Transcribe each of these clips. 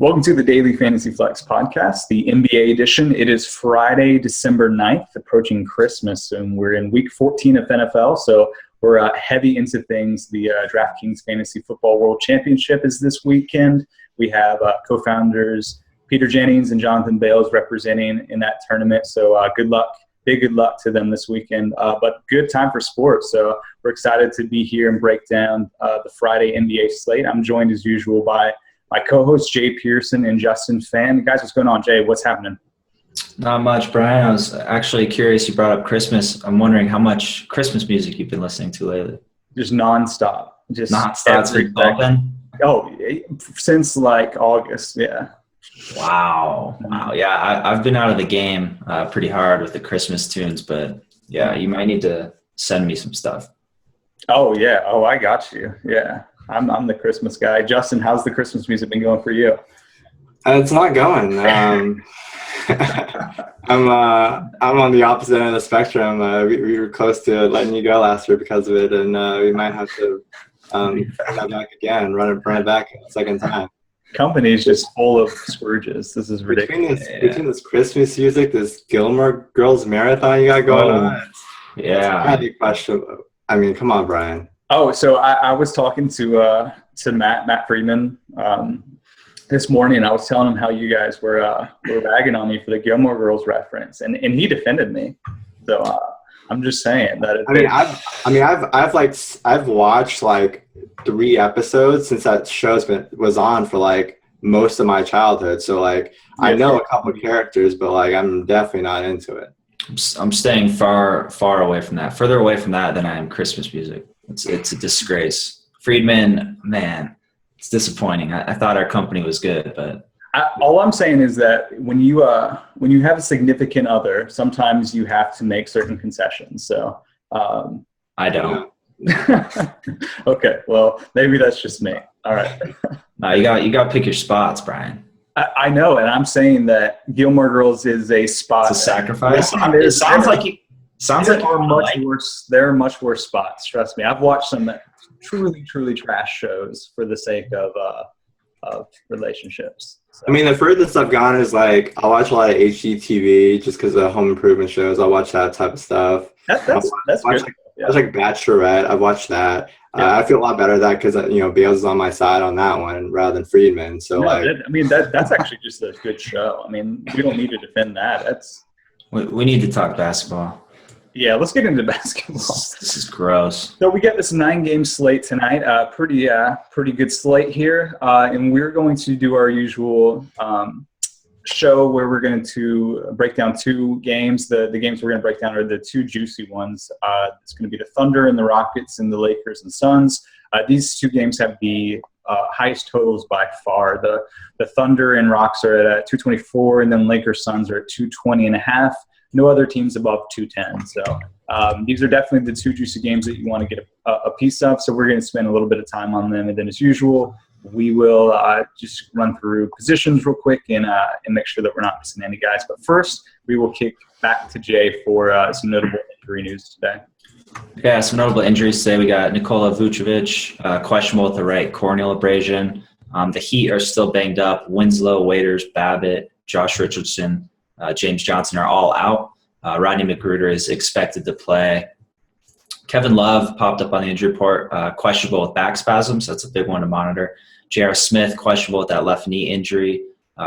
Welcome to the Daily Fantasy Flex podcast, the NBA edition. It is Friday, December 9th, approaching Christmas, and we're in week 14 of NFL, so we're heavy into things. The DraftKings Fantasy Football World Championship is this weekend. We have co-founders Peter Jennings and Jonathan Bales representing in that tournament, so good luck to them this weekend, but good time for sports. So we're excited to be here and break down the Friday NBA slate. I'm joined as usual by my co-hosts Jay Persson and Justin Phan. Guys, what's going on? Jay, what's happening? Not much, Brian. I was actually curious. You brought up Christmas. I'm wondering how much Christmas music you've been listening to lately. Just nonstop. Just nonstop. Oh, since like August, yeah. Wow. Yeah, I've been out of the game pretty hard with the Christmas tunes, but yeah, you might need to send me some stuff. Oh yeah. Oh, I got you. Yeah. I'm the Christmas guy. Justin, how's the Christmas music been going for you? It's not going. I'm on the opposite end of the spectrum. We were close to letting you go last year because of it, and we might have to bring that back again, run it back a second time. Company's just full of Scrooges. This is ridiculous. Between this Christmas music, this Gilmore Girls marathon you got going on. Yeah. I have a question. I mean, come on, Brian. Oh, so I was talking to Matt Friedman this morning. I was telling him how you guys were bagging on me for the Gilmore Girls reference, and he defended me. So I'm just saying that. I've watched like 3 episodes since that show's was on for like most of my childhood. So like I know a couple of characters, but like I'm definitely not into it. I'm staying far away from that. Further away from that than I am Christmas music. It's a disgrace. Friedman, man, it's disappointing. I thought our company was good, but all I'm saying is that when you have a significant other, sometimes you have to make certain concessions. So I don't. Okay, well maybe that's just me. All right. No, you got to pick your spots, Brian. I know, and I'm saying that Gilmore Girls is a spot. It's a sacrifice. It sounds like much worse. There are much worse spots. Trust me, I've watched some truly trash shows for the sake of relationships. So. I mean, the furthest I've gone is like I watch a lot of HGTV just because of home improvement shows. I watch that type of stuff. That's good. It's like Bachelorette. I've watched that. Yeah. I feel a lot better at that because Bales is on my side on that one rather than Friedman. So that's actually just a good show. I mean, we don't need to defend that. We need to talk basketball. Yeah, let's get into basketball. This is gross. So we get this 9-game slate tonight. Pretty good slate here, and we're going to do our usual show where we're going to break down 2 games. The games we're going to break down are the 2 juicy ones. It's going to be the Thunder and the Rockets and the Lakers and Suns. These 2 games have the highest totals by far. The Thunder and Rocks are at 224, and then Lakers Suns are at 220.5. No other teams above 210. So these are definitely the 2 juicy games that you want to get a piece of. So we're going to spend a little bit of time on them, and then as usual, we will just run through positions real quick and make sure that we're not missing any guys. But first, we will kick back to Jay for some notable injury news today. Yeah, some notable injuries today. We got Nikola Vucevic, questionable with the right corneal abrasion. The Heat are still banged up. Winslow, Waiters, Babbitt, Josh Richardson, James Johnson are all out. Rodney McGruder is expected to play. Kevin Love popped up on the injury report, questionable with back spasms. That's a big one to monitor. J.R. Smith, questionable with that left knee injury.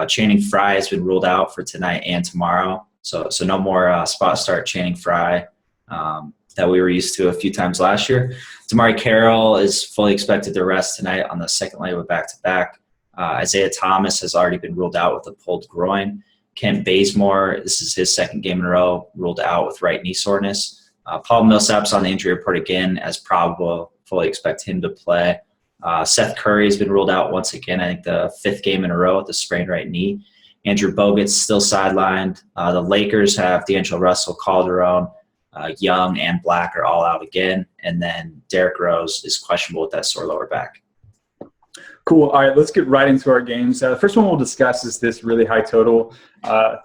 Channing Frye has been ruled out for tonight and tomorrow. So no more spot start Channing Frye that we were used to a few times last year. Damari Carroll is fully expected to rest tonight on the second leg of a back-to-back. Isaiah Thomas has already been ruled out with a pulled groin. Kent Bazemore, this is his second game in a row, ruled out with right knee soreness. Paul Millsap's on the injury report again as probable. Fully expect him to play. Seth Curry has been ruled out once again, I think the 5th game in a row with the sprained right knee. Andrew Bogut's still sidelined. The Lakers have D'Angelo Russell, Calderon, Young, and Black are all out again. And then Derrick Rose is questionable with that sore lower back. Cool. All right, let's get right into our games. The first one we'll discuss is this really high total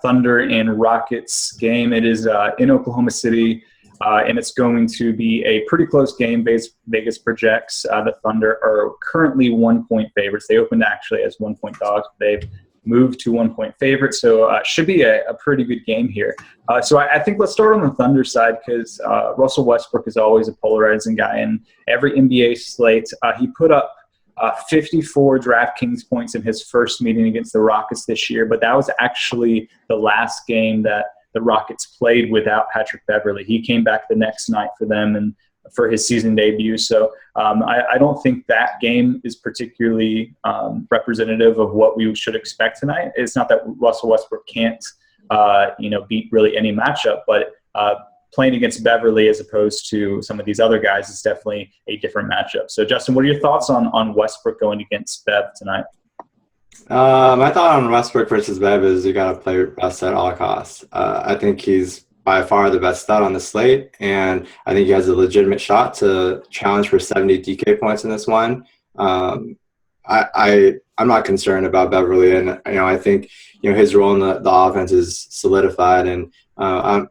Thunder and Rockets game. It is in Oklahoma City. and it's going to be a pretty close game. Vegas projects the Thunder are currently 1-point favorites. They opened actually as 1-point dogs. They've moved to 1-point favorites, so should be a pretty good game here. So I think let's start on the Thunder side because Russell Westbrook is always a polarizing guy, and every NBA slate he put up 54 DraftKings points in his first meeting against the Rockets this year, but that was actually the last game that the Rockets played without Patrick Beverley. He came back the next night for them and for his season debut. So I don't think that game is particularly representative of what we should expect tonight. It's not that Russell Westbrook can't beat really any matchup, but playing against Beverley as opposed to some of these other guys is definitely a different matchup. So, Justin, what are your thoughts on Westbrook going against Bev tonight? My thought on Westbrook versus Bev is you got to play Russ at all costs. I think he's by far the best stud on the slate, and I think he has a legitimate shot to challenge for 70 DK points in this one. I'm not concerned about Beverly, and I think his role in the offense is solidified, and I'm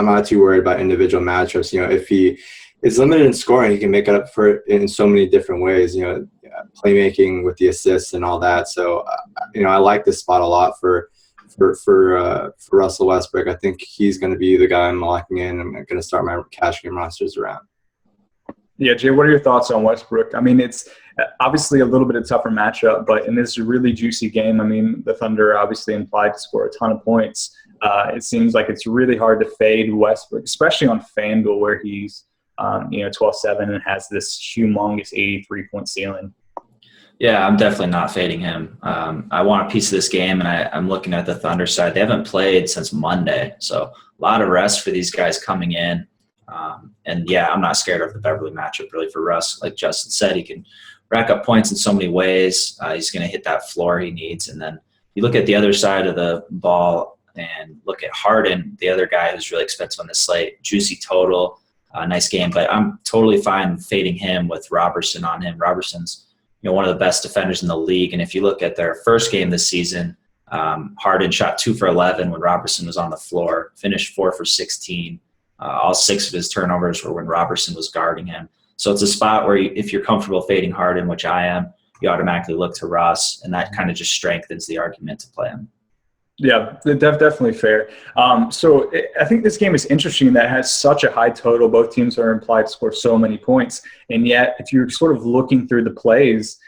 not too worried about individual matchups. If he is limited in scoring, he can make it up for it in so many different ways. Playmaking with the assists and all that. So I like this spot a lot for Russell Westbrook. I think he's going to be the guy I'm locking in. I'm going to start my cash game rosters around. Yeah, Jay, what are your thoughts on Westbrook? I mean, it's obviously a little bit of a tougher matchup, but in this really juicy game, I mean, the Thunder are obviously implied to score a ton of points. It seems like it's really hard to fade Westbrook, especially on FanDuel where he's 12-7 and has this humongous 83-point ceiling. Yeah, I'm definitely not fading him. I want a piece of this game, and I'm looking at the Thunder side. They haven't played since Monday, so a lot of rest for these guys coming in. And, yeah, I'm not scared of the Beverly matchup really for Russ. Like Justin said, he can rack up points in so many ways. He's going to hit that floor he needs. And then you look at the other side of the ball and look at Harden, the other guy who's really expensive on the slate. Juicy total, nice game. But I'm totally fine fading him with Robertson on him. Robertson's one of the best defenders in the league. And if you look at their first game this season, Harden shot 2 for 11 when Robertson was on the floor, finished 4 for 16. All 6 of his turnovers were when Robertson was guarding him. So it's a spot where if you're comfortable fading Harden, which I am, you automatically look to Russ, and that kind of just strengthens the argument to play him. Yeah, definitely fair. So I think this game is interesting that it has such a high total. Both teams are implied to score so many points. And yet, if you're sort of looking through the plays,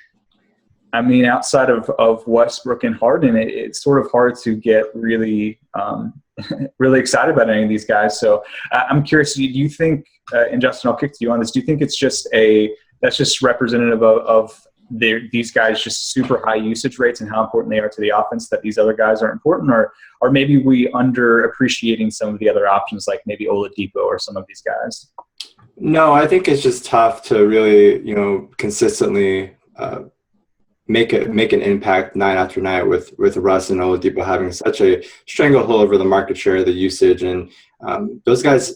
I mean, outside of Westbrook and Harden, it's sort of hard to get really really excited about any of these guys. So I'm curious, do you think, and Justin, I'll kick to you on this, do you think it's just that's just representative of these guys just super high usage rates and how important they are to the offense that these other guys are important, or maybe we underappreciating some of the other options like maybe Oladipo or some of these guys? No, I think it's just tough to really, consistently make an impact night after night with Russ and Oladipo having such a stranglehold over the market share, the usage, and those guys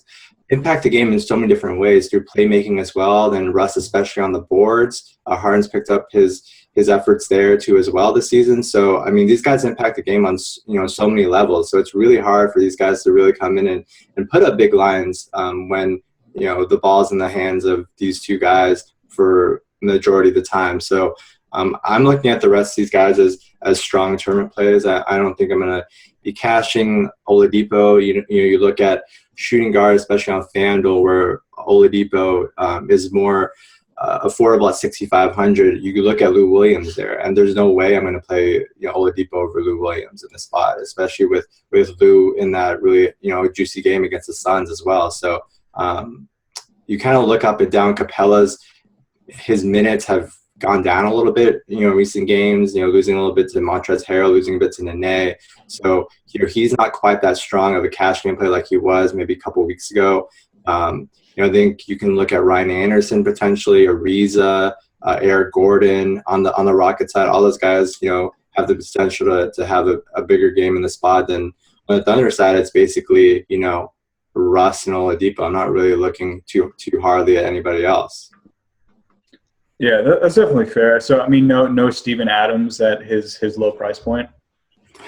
impact the game in so many different ways through playmaking as well. Then Russ, especially on the boards, Harden's picked up his efforts there too as well this season. So I mean, these guys impact the game on so many levels. So it's really hard for these guys to really come in and put up big lines when the ball's in the hands of these two guys for the majority of the time. So I'm looking at the rest of these guys as strong tournament plays. I don't think I'm going to be cashing Oladipo. You look at shooting guard, especially on FanDuel, where Oladipo is more affordable at 6,500. You could look at Lou Williams there, and there's no way I'm going to play Oladipo over Lou Williams in this spot, especially with Lou in that really juicy game against the Suns as well. So you kind of look up and down. His minutes have gone down a little bit, recent games, losing a little bit to Montrezl Harrell, losing a bit to Nene. So he's not quite that strong of a cash game play like he was maybe a couple of weeks ago. I think you can look at Ryan Anderson potentially, Ariza, Eric Gordon on the Rocket side. All those guys, have the potential to have a bigger game in the spot than on the Thunder side. It's basically, Russ and Oladipo. I'm not really looking too hardly at anybody else. Yeah, that's definitely fair. So, I mean, no Steven Adams at his low price point?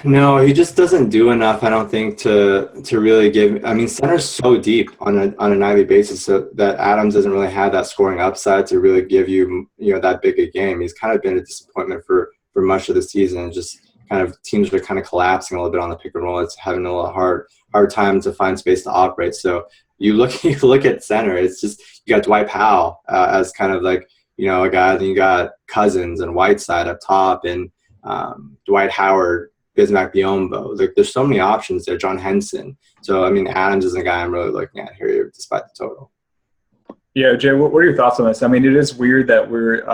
No, he just doesn't do enough, I don't think, to really give. I mean, center's so deep on a nightly basis, so that Adams doesn't really have that scoring upside to really give you that big a game. He's kind of been a disappointment for much of the season. Just kind of teams are kind of collapsing a little bit on the pick and roll. It's having a little hard time to find space to operate. So you look at center. It's just you got Dwight Powell as kind of like a guy. Then you got Cousins and Whiteside up top, and Dwight Howard, Bismack Biyombo. Like, there's so many options there. John Henson. So I mean, Adams is a guy I'm really looking at here, despite the total. Yeah, Jay, what are your thoughts on this? I mean, it is weird that we're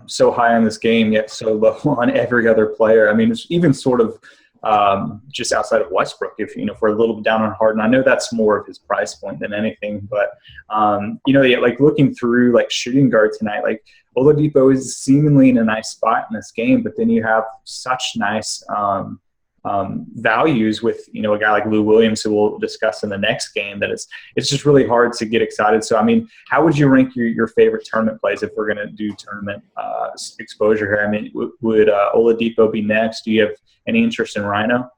so high on this game yet so low on every other player. I mean, it's even sort of just outside of Westbrook. If we're a little bit down on Harden, I know that's more of his price point than anything. But like looking through like shooting guard tonight, like Oladipo is seemingly in a nice spot in this game, but then you have such nice values with a guy like Lou Williams, who we'll discuss in the next game, that it's just really hard to get excited. So I mean, how would you rank your favorite tournament plays if we're going to do tournament exposure here? I mean, would Oladipo be next? Do you have any interest in Rhino?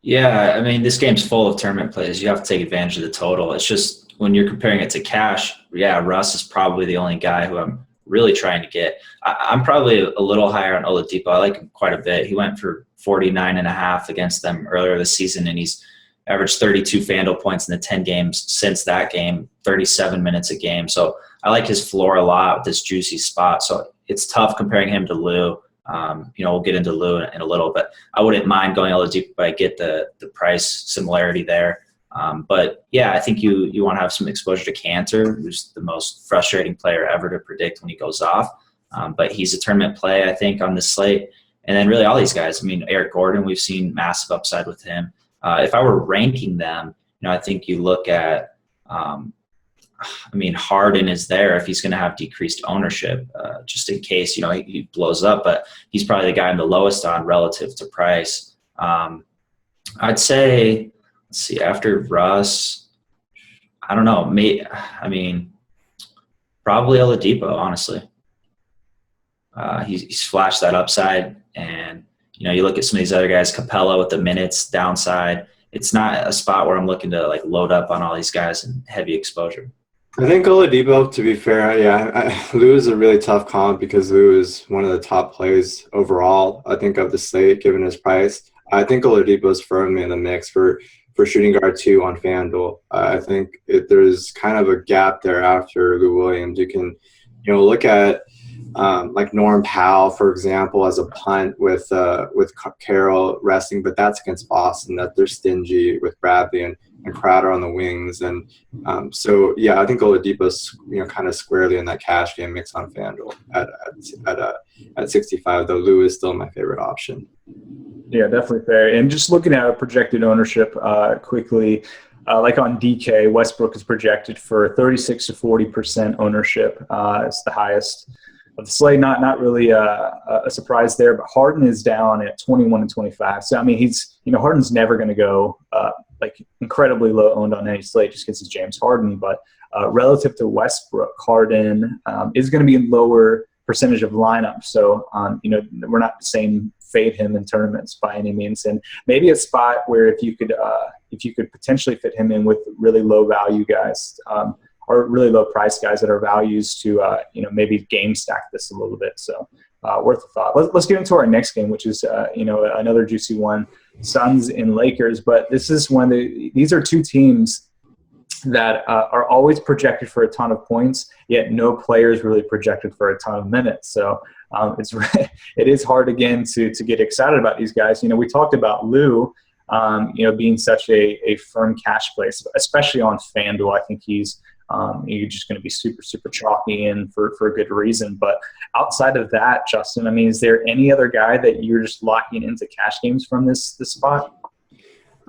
Yeah, I mean, this game's full of tournament plays. You have to take advantage of the total. It's just when you're comparing it to cash, yeah, Russ is probably the only guy who I'm really trying to get. I'm probably a little higher on Oladipo. I like him quite a bit. He went for 49.5 against them earlier this season, and he's averaged 32 FanDuel points in the 10 games since that game, 37 minutes a game. So I like his floor a lot with this juicy spot. So it's tough comparing him to Lou. We'll get into Lou in a little, but I wouldn't mind going Oladipo, but I get the price similarity there. But yeah, I think you want to have some exposure to Cantor, who's the most frustrating player ever to predict when he goes off. But he's a tournament play, I think, on this slate. And then really all these guys. I mean, Eric Gordon, we've seen massive upside with him. If I were ranking them, I think you look at, Harden is there if he's going to have decreased ownership, just in case, he blows up. But he's probably the guy I'm the lowest on relative to price. I'd say, let's see, after Russ, I don't know. Probably Oladipo, honestly. He's flashed that upside, and you look at some of these other guys, Capella with the minutes downside. It's not a spot where I'm looking to like load up on all these guys and heavy exposure. I think Oladipo, to be fair, Lou is a really tough comp because Lou is one of the top plays overall, I think, of the slate, given his price. I think Oladipo is firmly in the mix for shooting guard 2 on FanDuel. I think there's kind of a gap there after Lou Williams. You can, look at like Norm Powell, for example, as a punt with Carroll resting, but that's against Boston. That they're stingy with Bradley and Crowder on the wings, and I think Oladipo's kind of squarely in that cash game mix on FanDuel at 65. Though Lou is still my favorite option. Yeah, definitely fair. And just looking at projected ownership quickly, like on DK, Westbrook is projected for 36 to 40% ownership. It's the highest of the slate. Not really a surprise there, but Harden is down at 21 and 25. So I mean, he's Harden's never going to go like incredibly low owned on any slate just because it's James Harden. But relative to Westbrook, Harden is going to be in lower percentage of lineup. So we're not saying fade him in tournaments by any means, and maybe a spot where if you could potentially fit him in with really low value guys or really low price guys that are values to maybe game stack this a little bit. So worth a thought. Let's get into our next game, which is another juicy one, Suns and Lakers. But this is these are two teams that are always projected for a ton of points, yet no players really projected for a ton of minutes. So it is hard again to get excited about these guys. We talked about Lou, being such a firm cash play, especially on FanDuel. I think he's just going to be super, super chalky and for a good reason. But outside of that, Justin, I mean, is there any other guy that you're just locking into cash games from this spot?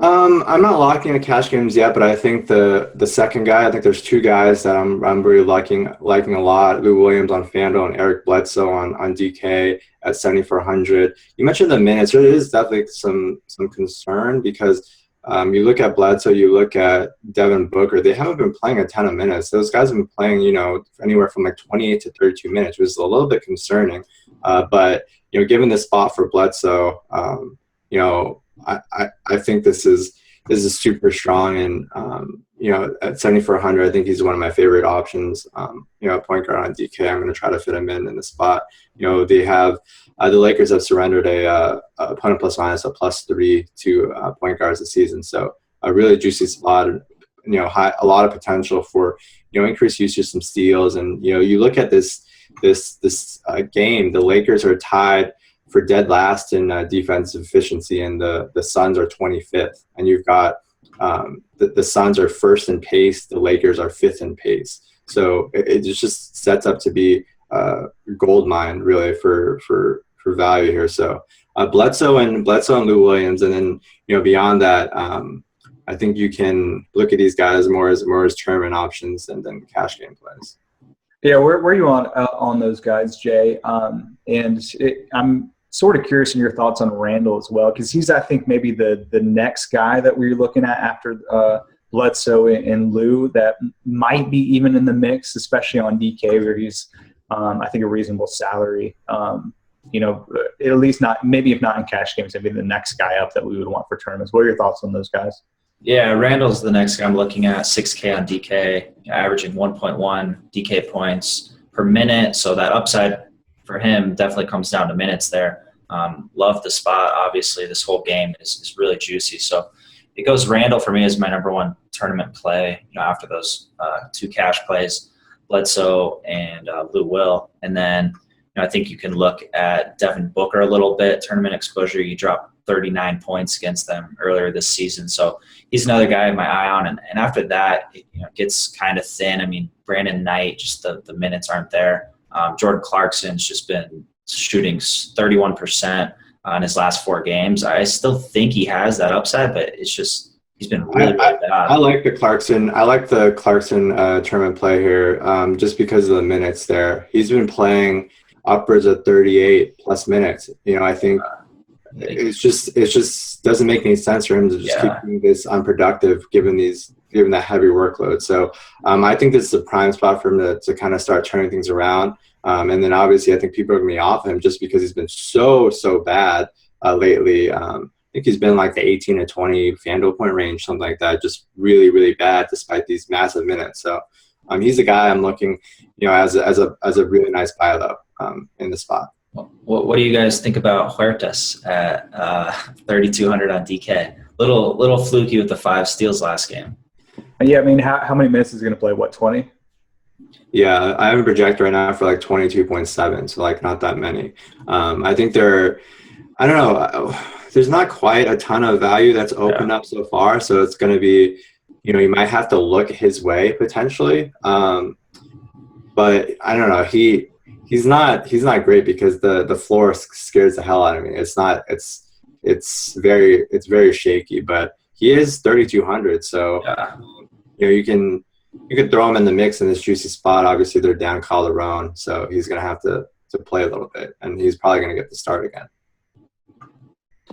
I'm not locking into cash games yet, but I think the second guy, I think there's two guys that I'm really liking a lot. Lou Williams on FanDuel and Eric Bledsoe on DK at 7,400. You mentioned the minutes. There is definitely some concern because you look at Bledsoe, you look at Devin Booker. They haven't been playing a ton of minutes. Those guys have been playing, anywhere from like 28 to 32 minutes, which is a little bit concerning. But given the spot for Bledsoe, I think this is super strong, and at 7,400, I think he's one of my favorite options. Point guard on DK, I'm going to try to fit him in the spot. They have the Lakers have surrendered a opponent plus minus a +3 to point guards this season, so a really juicy spot. A lot of potential for increased usage, some steals, and you look at this game, the Lakers are tied for dead last in defensive efficiency, and the Suns are 25th. And you've got the Suns are first in pace, the Lakers are fifth in pace. So it just sets up to be a gold mine, really, for value here. So Bledsoe and Lou Williams, and then beyond that, I think you can look at these guys more as tournament options than cash game plays. Yeah, where are you on those guys, Jay? I'm sort of curious in your thoughts on Randall as well, because he's, I think, maybe the next guy that we're looking at after Bledsoe and Lou that might be even in the mix, especially on DK, where he's, I think, a reasonable salary. At least not, maybe if not in cash games, maybe the next guy up that we would want for tournaments. What are your thoughts on those guys? Yeah, Randall's the next guy I'm looking at, 6K on DK, averaging 1.1 DK points per minute. So that upside for him definitely comes down to minutes there. Love the spot. Obviously, this whole game is really juicy. So it goes Randall for me as my number one tournament play, after those two cash plays, Bledsoe and Lou Will. And then I think you can look at Devin Booker a little bit, tournament exposure. You dropped 39 points against them earlier this season. So he's another guy I have my eye on. And after that, it gets kind of thin. I mean, Brandon Knight, just the minutes aren't there. Jordan Clarkson's just been shooting 31% on his last 4 games. I still think he has that upside, but it's just he's been really bad. I like the Clarkson tournament play here just because of the minutes there. He's been playing upwards of 38 plus minutes. I think it just doesn't make any sense for him to just keep doing this unproductive given that heavy workload. So I think this is a prime spot for him to kind of start turning things around. And then obviously I think people are going to be off him just because he's been so bad lately. I think he's been like the 18 to 20 FanDuel point range, something like that, just really, really bad despite these massive minutes. So he's a guy I'm looking, as a really nice buy low in the spot. What do you guys think about Huertas at 3,200 on DK? Little fluky with the 5 steals last game. Yeah, I mean, how many minutes is he going to play? 20? Yeah, I have a projector right now for like 22.7, so like not that many. I think I don't know, there's not quite a ton of value that's opened up so far, so it's going to be, you might have to look his way potentially. But I don't know, he's not great because the floor scares the hell out of me. It's very shaky, but he is 3,200, so you can throw him in the mix in this juicy spot. Obviously they're down Calderon, so he's gonna have to play a little bit, and he's probably gonna get the start again.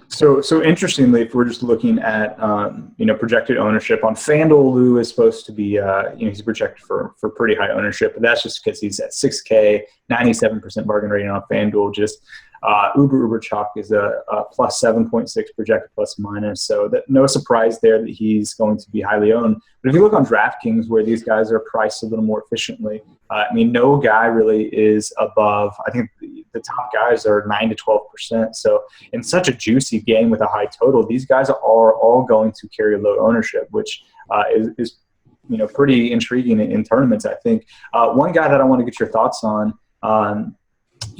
So interestingly, if we're just looking at projected ownership on FanDuel, Lou is supposed to be he's projected for pretty high ownership, but that's just because he's at 6K, 97% bargain rating on FanDuel. Just uber chalk is a plus 7.6 projected plus minus, so that no surprise there that he's going to be highly owned. But if you look on DraftKings, where these guys are priced a little more efficiently, no guy really is above. I think the top guys are 9 to 12%. So in such a juicy game with a high total, these guys are all going to carry low ownership, which is pretty intriguing in tournaments. I think one guy that I want to get your thoughts on.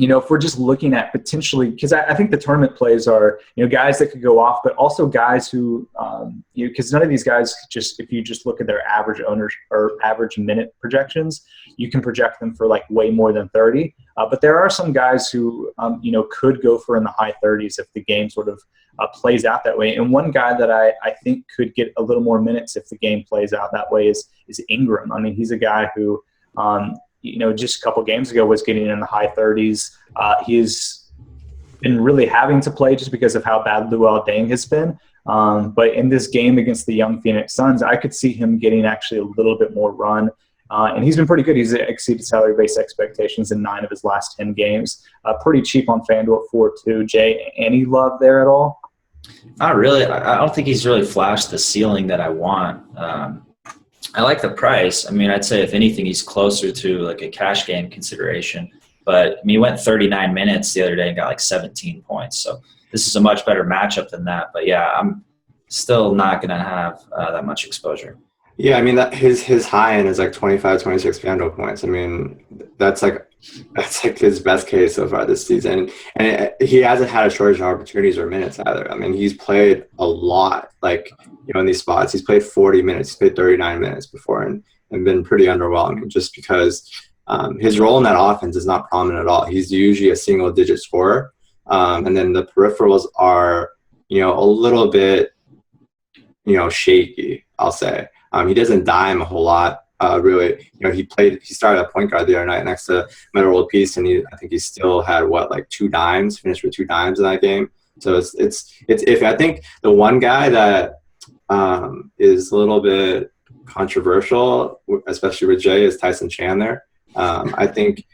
If we're just looking at potentially, because I think the tournament plays are, guys that could go off, but also guys who, because none of these guys if you just look at their average owners or average minute projections, you can project them for like way more than 30. But there are some guys who, could go for in the high 30s if the game sort of plays out that way. And one guy that I think could get a little more minutes if the game plays out that way is Ingram. I mean, he's a guy who, just a couple games ago was getting in the high 30s. He's been really having to play just because of how bad Luol Deng has been. But in this game against the young Phoenix Suns, I could see him getting actually a little bit more run. And he's been pretty good. He's exceeded salary-based expectations in 9 of his last 10 games. Pretty cheap on FanDuel at 4.2. Jay, any love there at all? Not really. I don't think he's really flashed the ceiling that I want. I like the price. I mean, I'd say if anything, he's closer to like a cash game consideration. But I mean, he went 39 minutes the other day and got like 17 points. So this is a much better matchup than that. But yeah, I'm still not going to have that much exposure. Yeah, I mean that his high end is like 25, 26 FanDuel points. I mean, that's like his best case so far this season, and he hasn't had a shortage of opportunities or minutes either. I mean, he's played a lot, like in these spots. He's played 40 minutes, he's played 39 minutes before, and been pretty underwhelming just because his role in that offense is not prominent at all. He's usually a single digit scorer, and then the peripherals are a little bit shaky, I'll say. He doesn't dime a whole lot, really. He started at point guard the other night next to Meta World Peace, and I think he still had like 2 dimes, finished with 2 dimes in that game. So it's iffy. I think the one guy that is a little bit controversial, especially with Jay, is Tyson Chandler. I think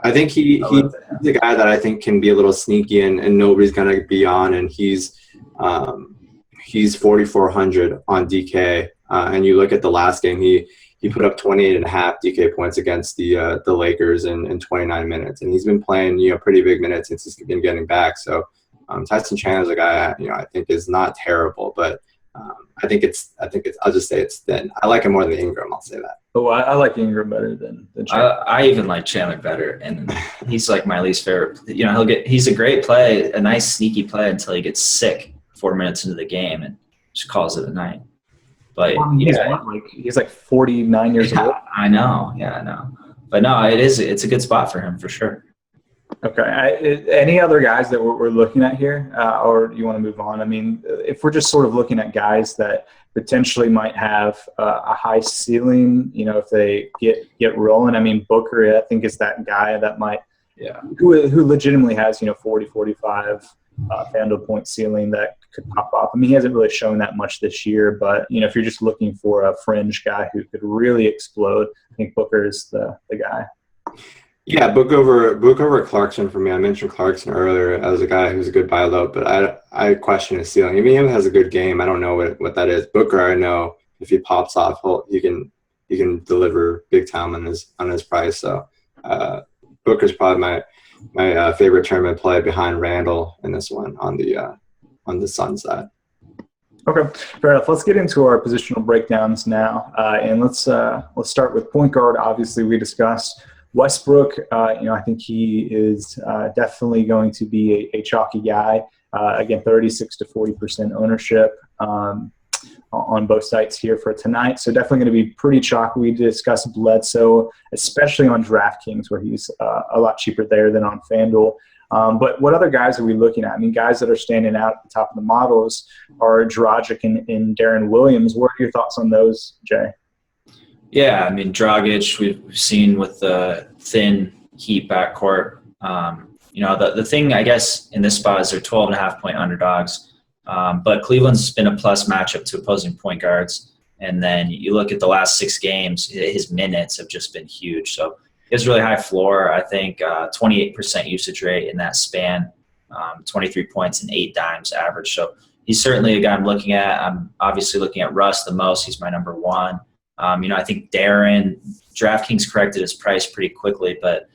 he's the guy that I think can be a little sneaky and nobody's gonna be on, and he's 4,400 on DK. And you look at the last game, he put up 28.5 DK points against the Lakers in 29 minutes, and he's been playing pretty big minutes since he's been getting back. So Tyson Chandler's a guy I think is not terrible, but I think it's I'll just say it's thin. I like him more than Ingram. I'll say that. Oh, I like Ingram better than Chandler. I even like Chandler better, and he's like my least favorite. He's a great play, a nice sneaky play until he gets sick 4 minutes into the game and just calls it a night. But he's like 49 years old. I know. Yeah, I know. But no, it's a good spot for him for sure. Okay. Any other guys that we're looking at here, or do you want to move on? I mean, if we're just sort of looking at guys that potentially might have a high ceiling, if they get rolling. I mean, Booker, I think, is that guy that might, who legitimately has 40, 45 FanDuel point ceiling that could pop off. I mean, he hasn't really shown that much this year, but if you're just looking for a fringe guy who could really explode, I think Booker is the guy. Yeah, Book over Clarkson for me. I mentioned Clarkson earlier as a guy who's a good buy low, but I question his ceiling. Even if he has a good game, I don't know what that is. Booker, I know if he pops off, he can deliver big time on his price. So Booker's probably my favorite tournament play behind Randall in this one on the Sun side. Okay, fair enough. Let's get into our positional breakdowns now, and let's start with point guard. Obviously, we discussed Westbrook. I think he is definitely going to be a chalky guy. Again, 36 to 40% ownership on both sites here for tonight. So definitely going to be pretty chalky. We discussed Bledsoe, especially on DraftKings, where he's a lot cheaper there than on FanDuel. But what other guys are we looking at? I mean, guys that are standing out at the top of the models are Dragic and Darren Williams. What are your thoughts on those, Jay? Yeah, I mean, Dragic, we've seen with the thin Heat backcourt. The thing, I guess, in this spot is they're 12.5-point underdogs. But Cleveland's been a plus matchup to opposing point guards. And then you look at the last 6 games, his minutes have just been huge. So he has really high floor. I think 28% usage rate in that span, 23 points and 8 dimes average. So he's certainly a guy I'm looking at. I'm obviously looking at Russ the most. He's my number 1. I think Darren, DraftKings corrected his price pretty quickly, but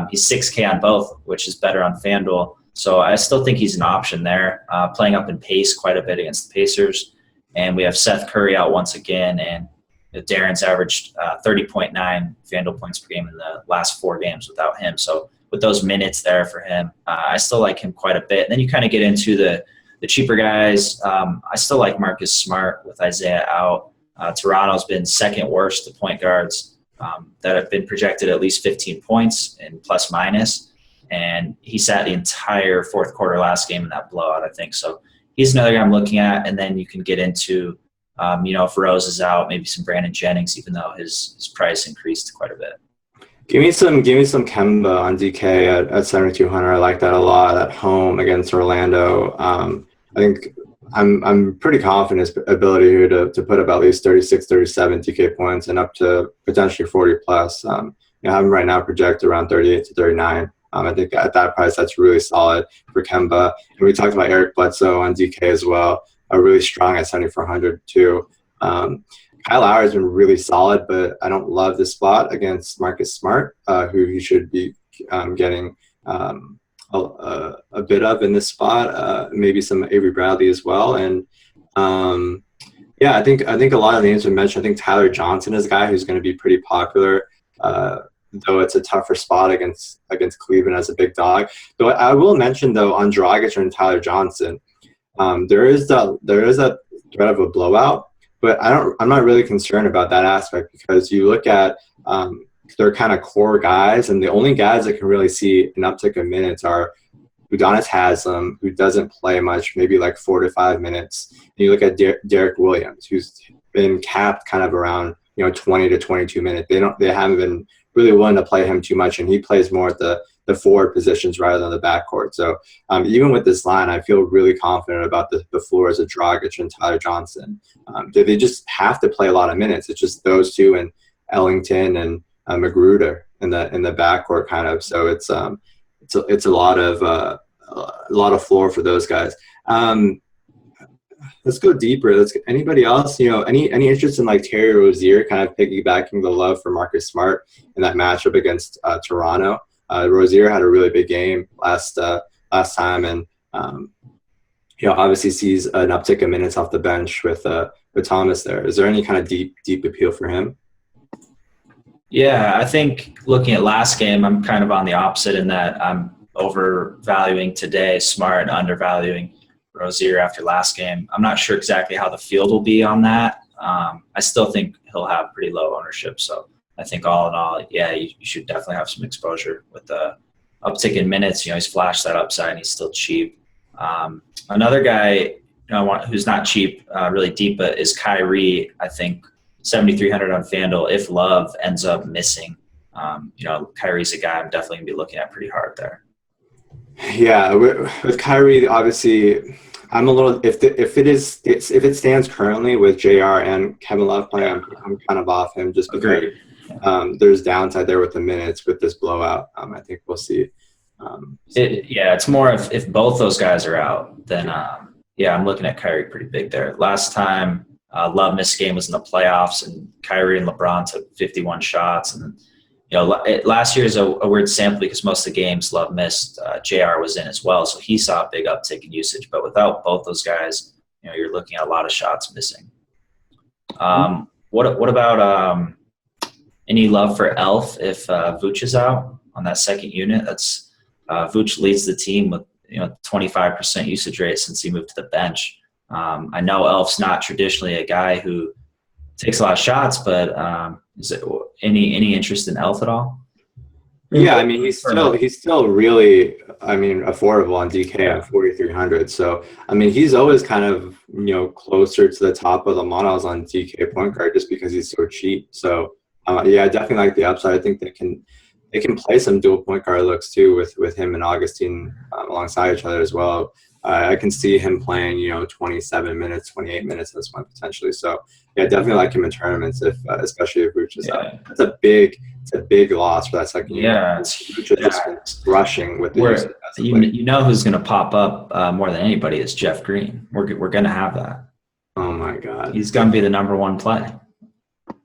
he's 6K on both, which is better on FanDuel. So I still think he's an option there, playing up in pace quite a bit against the Pacers. And we have Seth Curry out once again, and Darren's averaged 30.9 FanDuel points per game in the last 4 games without him. So with those minutes there for him, I still like him quite a bit. And then you kind of get into the cheaper guys. I still like Marcus Smart with Isaiah out. Toronto's been second worst to point guards that have been projected at least 15 points in plus minus. And he sat the entire fourth quarter last game in that blowout, I think. So he's another guy I'm looking at. And then you can get into, if Rose is out, maybe some Brandon Jennings, even though his price increased quite a bit. Give me some Kemba on DK at 7,200. I like that a lot at home against Orlando. I think I'm pretty confident in his ability here to put up at least 36, 37 DK points and up to potentially 40 plus. I have him right now projected around 38 to 39 I think at that price, that's really solid for Kemba. And we talked about Eric Bledsoe on DK as well, really strong at 7,400 too. Kyle Lowry has been really solid, but I don't love this spot against Marcus Smart, who he should be getting a bit of in this spot. Maybe some Avery Bradley as well, and I think a lot of the names we mentioned. I think Tyler Johnson is a guy who's going to be pretty popular, though it's a tougher spot against Cleveland as a big dog. Though I will mention though on Dragic and Tyler Johnson, there is a threat of a blowout. But I'm not really concerned about that aspect because you look at their kind of core guys, and the only guys that can really see an uptick of minutes are Udonis Haslem, who doesn't play much, maybe like 4 to 5 minutes. And you look at Derek Williams, who's been capped kind of around 20 to 22 minutes. They haven't been really willing to play him too much, and he plays more at the forward positions rather than the backcourt. So even with this line, I feel really confident about the floors of Dragic and Tyler Johnson. They just have to play a lot of minutes. It's just those two and Ellington and Magruder in the backcourt kind of. So it's a lot of floor for those guys. Let's go deeper. Anybody else? Any interest in like Terry Rozier, kind of piggybacking the love for Marcus Smart in that matchup against Toronto. Rozier had a really big game last time, and obviously sees an uptick in minutes off the bench with Thomas there. Is there any kind of deep appeal for him? Yeah, I think looking at last game, I'm kind of on the opposite in that I'm overvaluing today Smart and undervaluing Rozier after last game. I'm not sure exactly how the field will be on that. I still think he'll have pretty low ownership, so I think all in all, you should definitely have some exposure with the uptick in minutes. He's flashed that upside and he's still cheap. Another guy who's not cheap, really deep, but is Kyrie. I think 7,300 on FanDuel if Love ends up missing. Kyrie's a guy I'm definitely going to be looking at pretty hard there. Yeah, with Kyrie, obviously, I'm a little if it stands currently with JR and Kevin Love playing, I'm kind of off him just because there's downside there with the minutes with this blowout. I think we'll see. It's more if both those guys are out, then I'm looking at Kyrie pretty big there. Last time Love missed game was in the playoffs, and Kyrie and LeBron took 51 shots, and last year is a weird sample because most of the games Love missed, JR was in as well, so he saw a big uptick in usage. But without both those guys, you're looking at a lot of shots missing. What about any love for Elf if Vooch is out on that second unit? That's Vooch leads the team with 25% usage rate since he moved to the bench. I know Elf's not traditionally a guy who takes a lot of shots, but is it any interest in Elf at all? Yeah, I mean he's still really affordable on DK at 4,300. So I mean he's always kind of closer to the top of the models on DK point guard just because he's so cheap. So I definitely like the upside. I think they can play some dual point guard looks too with him and Augustine alongside each other as well. I can see him playing 27 minutes, 28 minutes this one potentially. So definitely like him in tournaments especially if Vooch is out. It's a big loss for that second year. Yeah, Vooch has been rushing with the who's going to pop up more than anybody is Jeff Green. We're going to have that. Oh my God, he's going to be the number one play.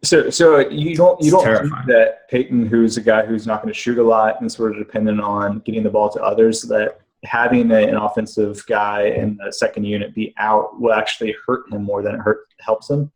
So you don't think that Peyton, who's a guy who's not going to shoot a lot and sort of dependent on getting the ball to others, that having an offensive guy in the second unit be out will actually hurt him more than it helps him?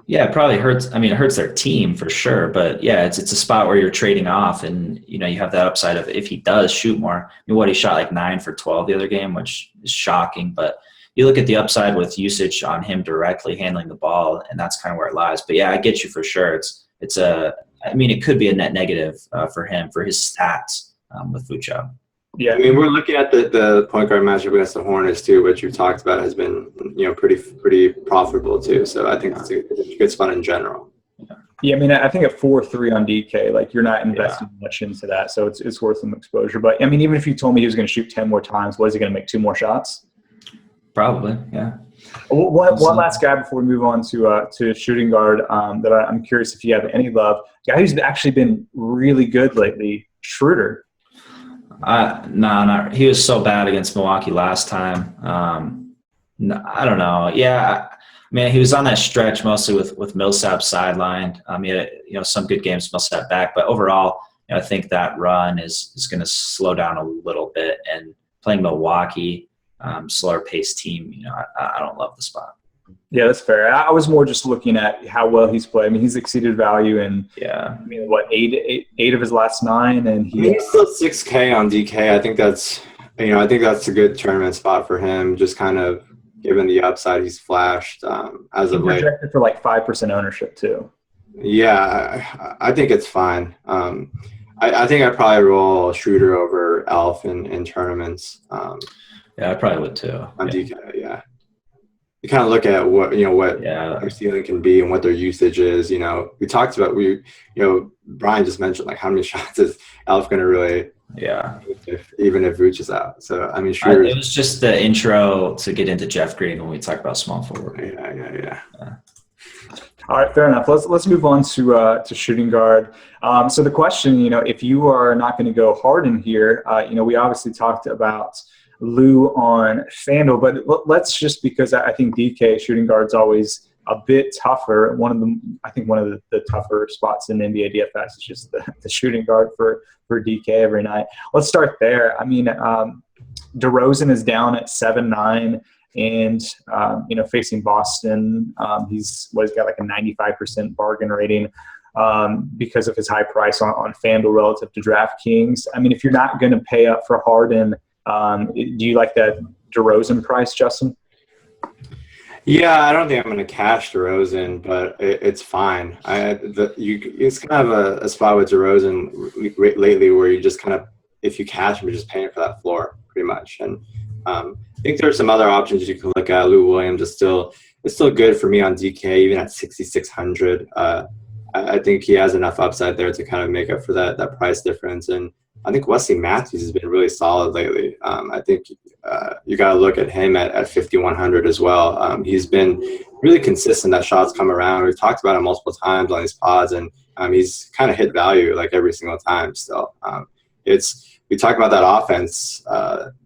Yeah, it probably hurts. I mean, it hurts their team for sure. But it's a spot where you're trading off, and you have that upside of if he does shoot more. He shot like 9 for 12 the other game, which is shocking. But you look at the upside with usage on him directly handling the ball, and that's kind of where it lies. But I get you for sure. It could be a net negative for him for his stats with Vooch out. Yeah, I mean, we're looking at the point guard matchup against the Hornets too, which you've talked about has been pretty profitable too. So I think it's a good spot in general. Yeah, I mean, I think at 4-3 on DK, like you're not investing much into that, so it's worth some exposure. But I mean, even if you told me he was going to shoot 10 more times, what is he going to make? 2 more shots? Probably, yeah. One last guy before we move on to shooting guard that I'm curious if you have any love. Guy who's actually been really good lately, Schroeder. No, he was so bad against Milwaukee last time. No, I don't know. Yeah, I mean, he was on that stretch mostly with Millsap sidelined. He had, some good games, Millsap back, but overall, I think that run is going to slow down a little bit. And playing Milwaukee, slower paced team, I don't love the spot. Yeah, that's fair. I was more just looking at how well he's played. I mean, he's exceeded value in eight of his last 9, and he's still 6K on DK. I think that's a good tournament spot for him. Just kind of given the upside he's flashed as of late. Projected for like 5% ownership too. Yeah, I think it's fine. I think I'd probably roll Schroeder over Elf in tournaments. Yeah, I probably would too. On DK, yeah. You kind of look at what their ceiling can be and what their usage is. We talked about Bryan just mentioned like how many shots is Elf going to really even if Vooch is out. So I mean, sure. It was just the intro to get into Jeff Green when we talk about small forward. Yeah. All right, fair enough. Let's move on to shooting guard. So the question, if you are not going to go Harden here, we obviously talked about Lou on FanDuel, but let's just because I think DK shooting guard's always a bit tougher. One of the tougher spots in NBA DFS is just the shooting guard for DK every night. Let's start there. I mean, DeRozan is down at 7-9. And, facing Boston, he's got like a 95% bargain rating because of his high price on FanDuel relative to DraftKings. I mean, if you're not going to pay up for Harden, do you like that DeRozan price, Justin? Yeah, I don't think I'm going to cash DeRozan, but it's fine. It's kind of a spot with DeRozan lately where you just kind of, if you cash him, you're just paying for that floor pretty much. And I think there's some other options you can look at. Lou Williams is still good for me on DK, even at 6,600. I think he has enough upside there to kind of make up for that price difference. And I think Wesley Matthews has been really solid lately. I think you got to look at him at 5,100 as well. He's been really consistent that shots come around. We've talked about him multiple times on these pods, and he's kind of hit value like every single time still. We talk about that offense.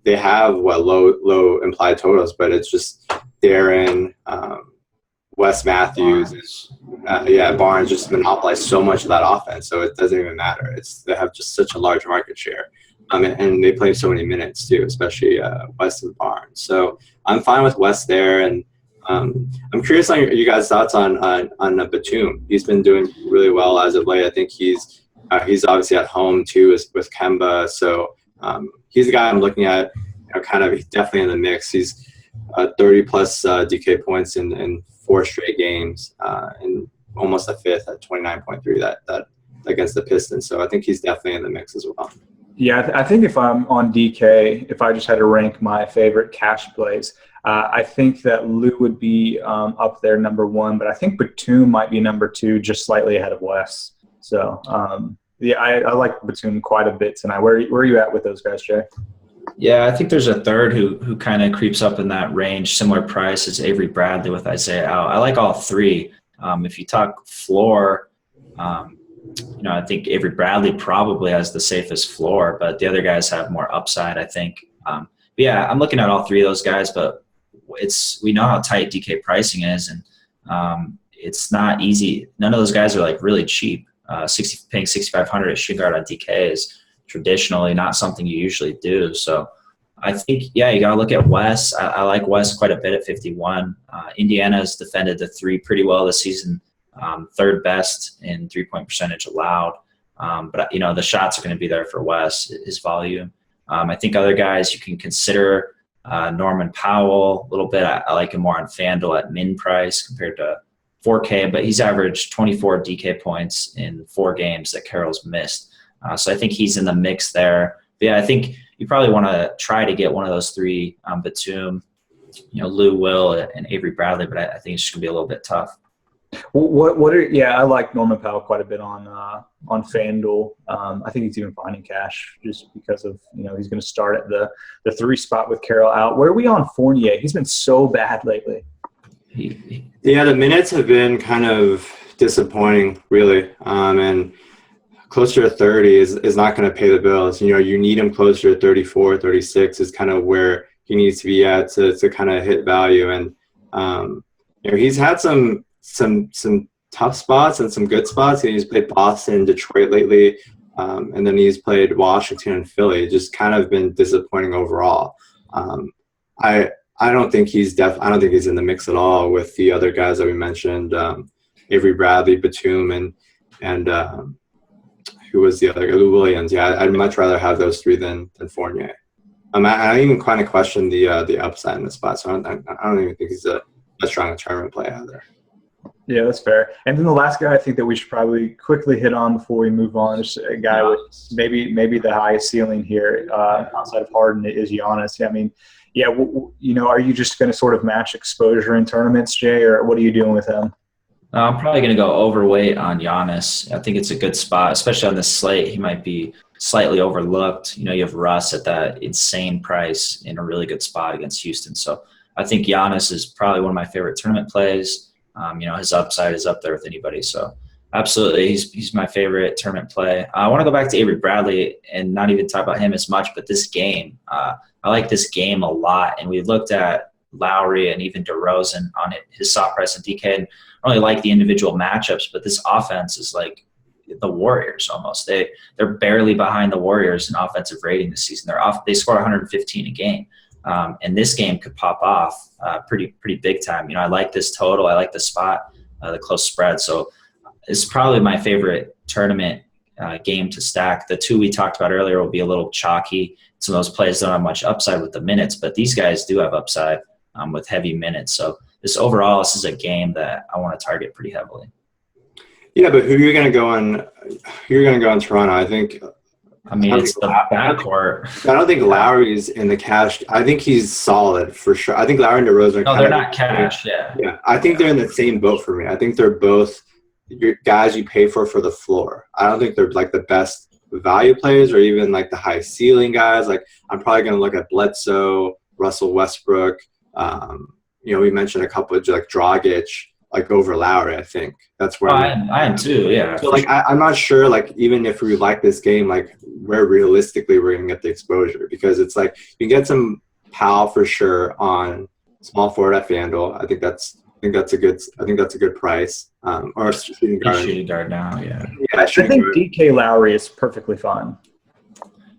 They have low implied totals, but it's just Darren, Wes Matthews, Barnes just monopolize so much of that offense, so it doesn't even matter. They have just such a large market share, and they play so many minutes too, especially Wes and Barnes. So I'm fine with Wes there, and I'm curious on you guys' thoughts on Batum. He's been doing really well as of late. I think he's obviously at home too with Kemba, so he's the guy I'm looking at. He's definitely in the mix. He's 30 plus DK points in 4 straight games, and almost a fifth at 29.3 that against the Pistons. So I think he's definitely in the mix as well. Yeah, I think if I'm on DK, if I just had to rank my favorite cash plays, I think that Lou would be up there number 1, but I think Batum might be number 2, just slightly ahead of Wes. So I like Batum quite a bit tonight. Where are you at with those guys, Jay? Yeah, I think there's a third who kind of creeps up in that range, similar price as Avery Bradley with Isaiah out. I like all 3. If you talk floor, I think Avery Bradley probably has the safest floor, but the other guys have more upside, I think. But yeah, I'm looking at all 3 of those guys, but we know how tight DK pricing is, and it's not easy. None of those guys are like really cheap. Paying 6,500 at shooting guard on DK is traditionally not something you usually do. So I think, you got to look at Wes. I like Wes quite a bit at 51. Indiana's defended the 3 pretty well this season, 3rd best in 3-point percentage allowed. But the shots are going to be there for Wes, his volume. I think other guys you can consider, Norman Powell a little bit. I like him more on FanDuel at min price compared to 4K, but he's averaged 24 DK points in 4 games that Carroll's missed. So I think he's in the mix there. But I think you probably want to try to get one of those 3, Batum, Lou Will, and Avery Bradley, but I think it's just going to be a little bit tough. I like Norman Powell quite a bit on FanDuel. I think he's even fine in cash just because of, he's going to start at the 3 spot with Carroll out. Where are we on Fournier? He's been so bad lately. Yeah, the minutes have been kind of disappointing, really. And closer to 30 is not going to pay the bills. You know, you need him closer to 34, 36 is kind of where he needs to be at to kind of hit value. And, you know, he's had some tough spots and some good spots. He's played Boston and Detroit lately. And then he's played Washington and Philly, just kind of been disappointing overall. I don't think he's in the mix at all with the other guys that we mentioned, Avery Bradley, Batum, and who was the other guy? Lou Williams. Yeah, I'd much rather have those three than Fournier. I even kind of question the upside in the spot, so I don't even think he's a strong tournament play either. Yeah, that's fair. And then the last guy I think that we should probably quickly hit on before we move on is a guy with maybe the highest ceiling here outside of Harden is Giannis. I mean, yeah, you know, are you just going to sort of match exposure in tournaments, Jay, or what are you doing with him? I'm probably going to go overweight on Giannis. I think it's a good spot, especially on this slate. He might be slightly overlooked. You know, you have Russ at that insane price in a really good spot against Houston. So I think Giannis is probably one of my favorite tournament plays. You know, his upside is up there with anybody. So absolutely, he's my favorite tournament play. I want to go back to Avery Bradley and not even talk about him as much, but this game. I like this game a lot. And we looked at Lowry and even DeRozan on it, his soft price and DK. And I really like the individual matchups, but this offense is like the Warriors almost. They're barely behind the Warriors in offensive rating this season. They score 115 a game. And this game could pop off pretty big time. You know, I like this total. I like the spot, the close spread. So it's probably my favorite tournament game to stack. The two we talked about earlier will be a little chalky. Some of those plays don't have much upside with the minutes, but these guys do have upside with heavy minutes. So this is a game that I want to target pretty heavily. Yeah, but who you're going to go on? You're going to go on Toronto. I think. I mean, it's the backcourt. I don't think Lowry's in the cash. I think he's solid for sure. I think Lowry and DeRozan. No, they're not cash. Yeah. Yeah, I think they're in the same boat for me. I think they're both guys you pay for the floor. I don't think they're like the best value players or even like the high ceiling guys. Like I'm probably going to look at Bledsoe, Russell Westbrook. You know, we mentioned a couple of like Dragic, like over Lowry. I think that's where I am too. Yeah. So like I'm not sure. Like even if we like this game, like where realistically we're going to get the exposure, because it's like you can get some Powell for sure on small forward at FanDuel. I think that's a good price. Or shooting guard now. Yeah. I think DK Lowry is perfectly fine.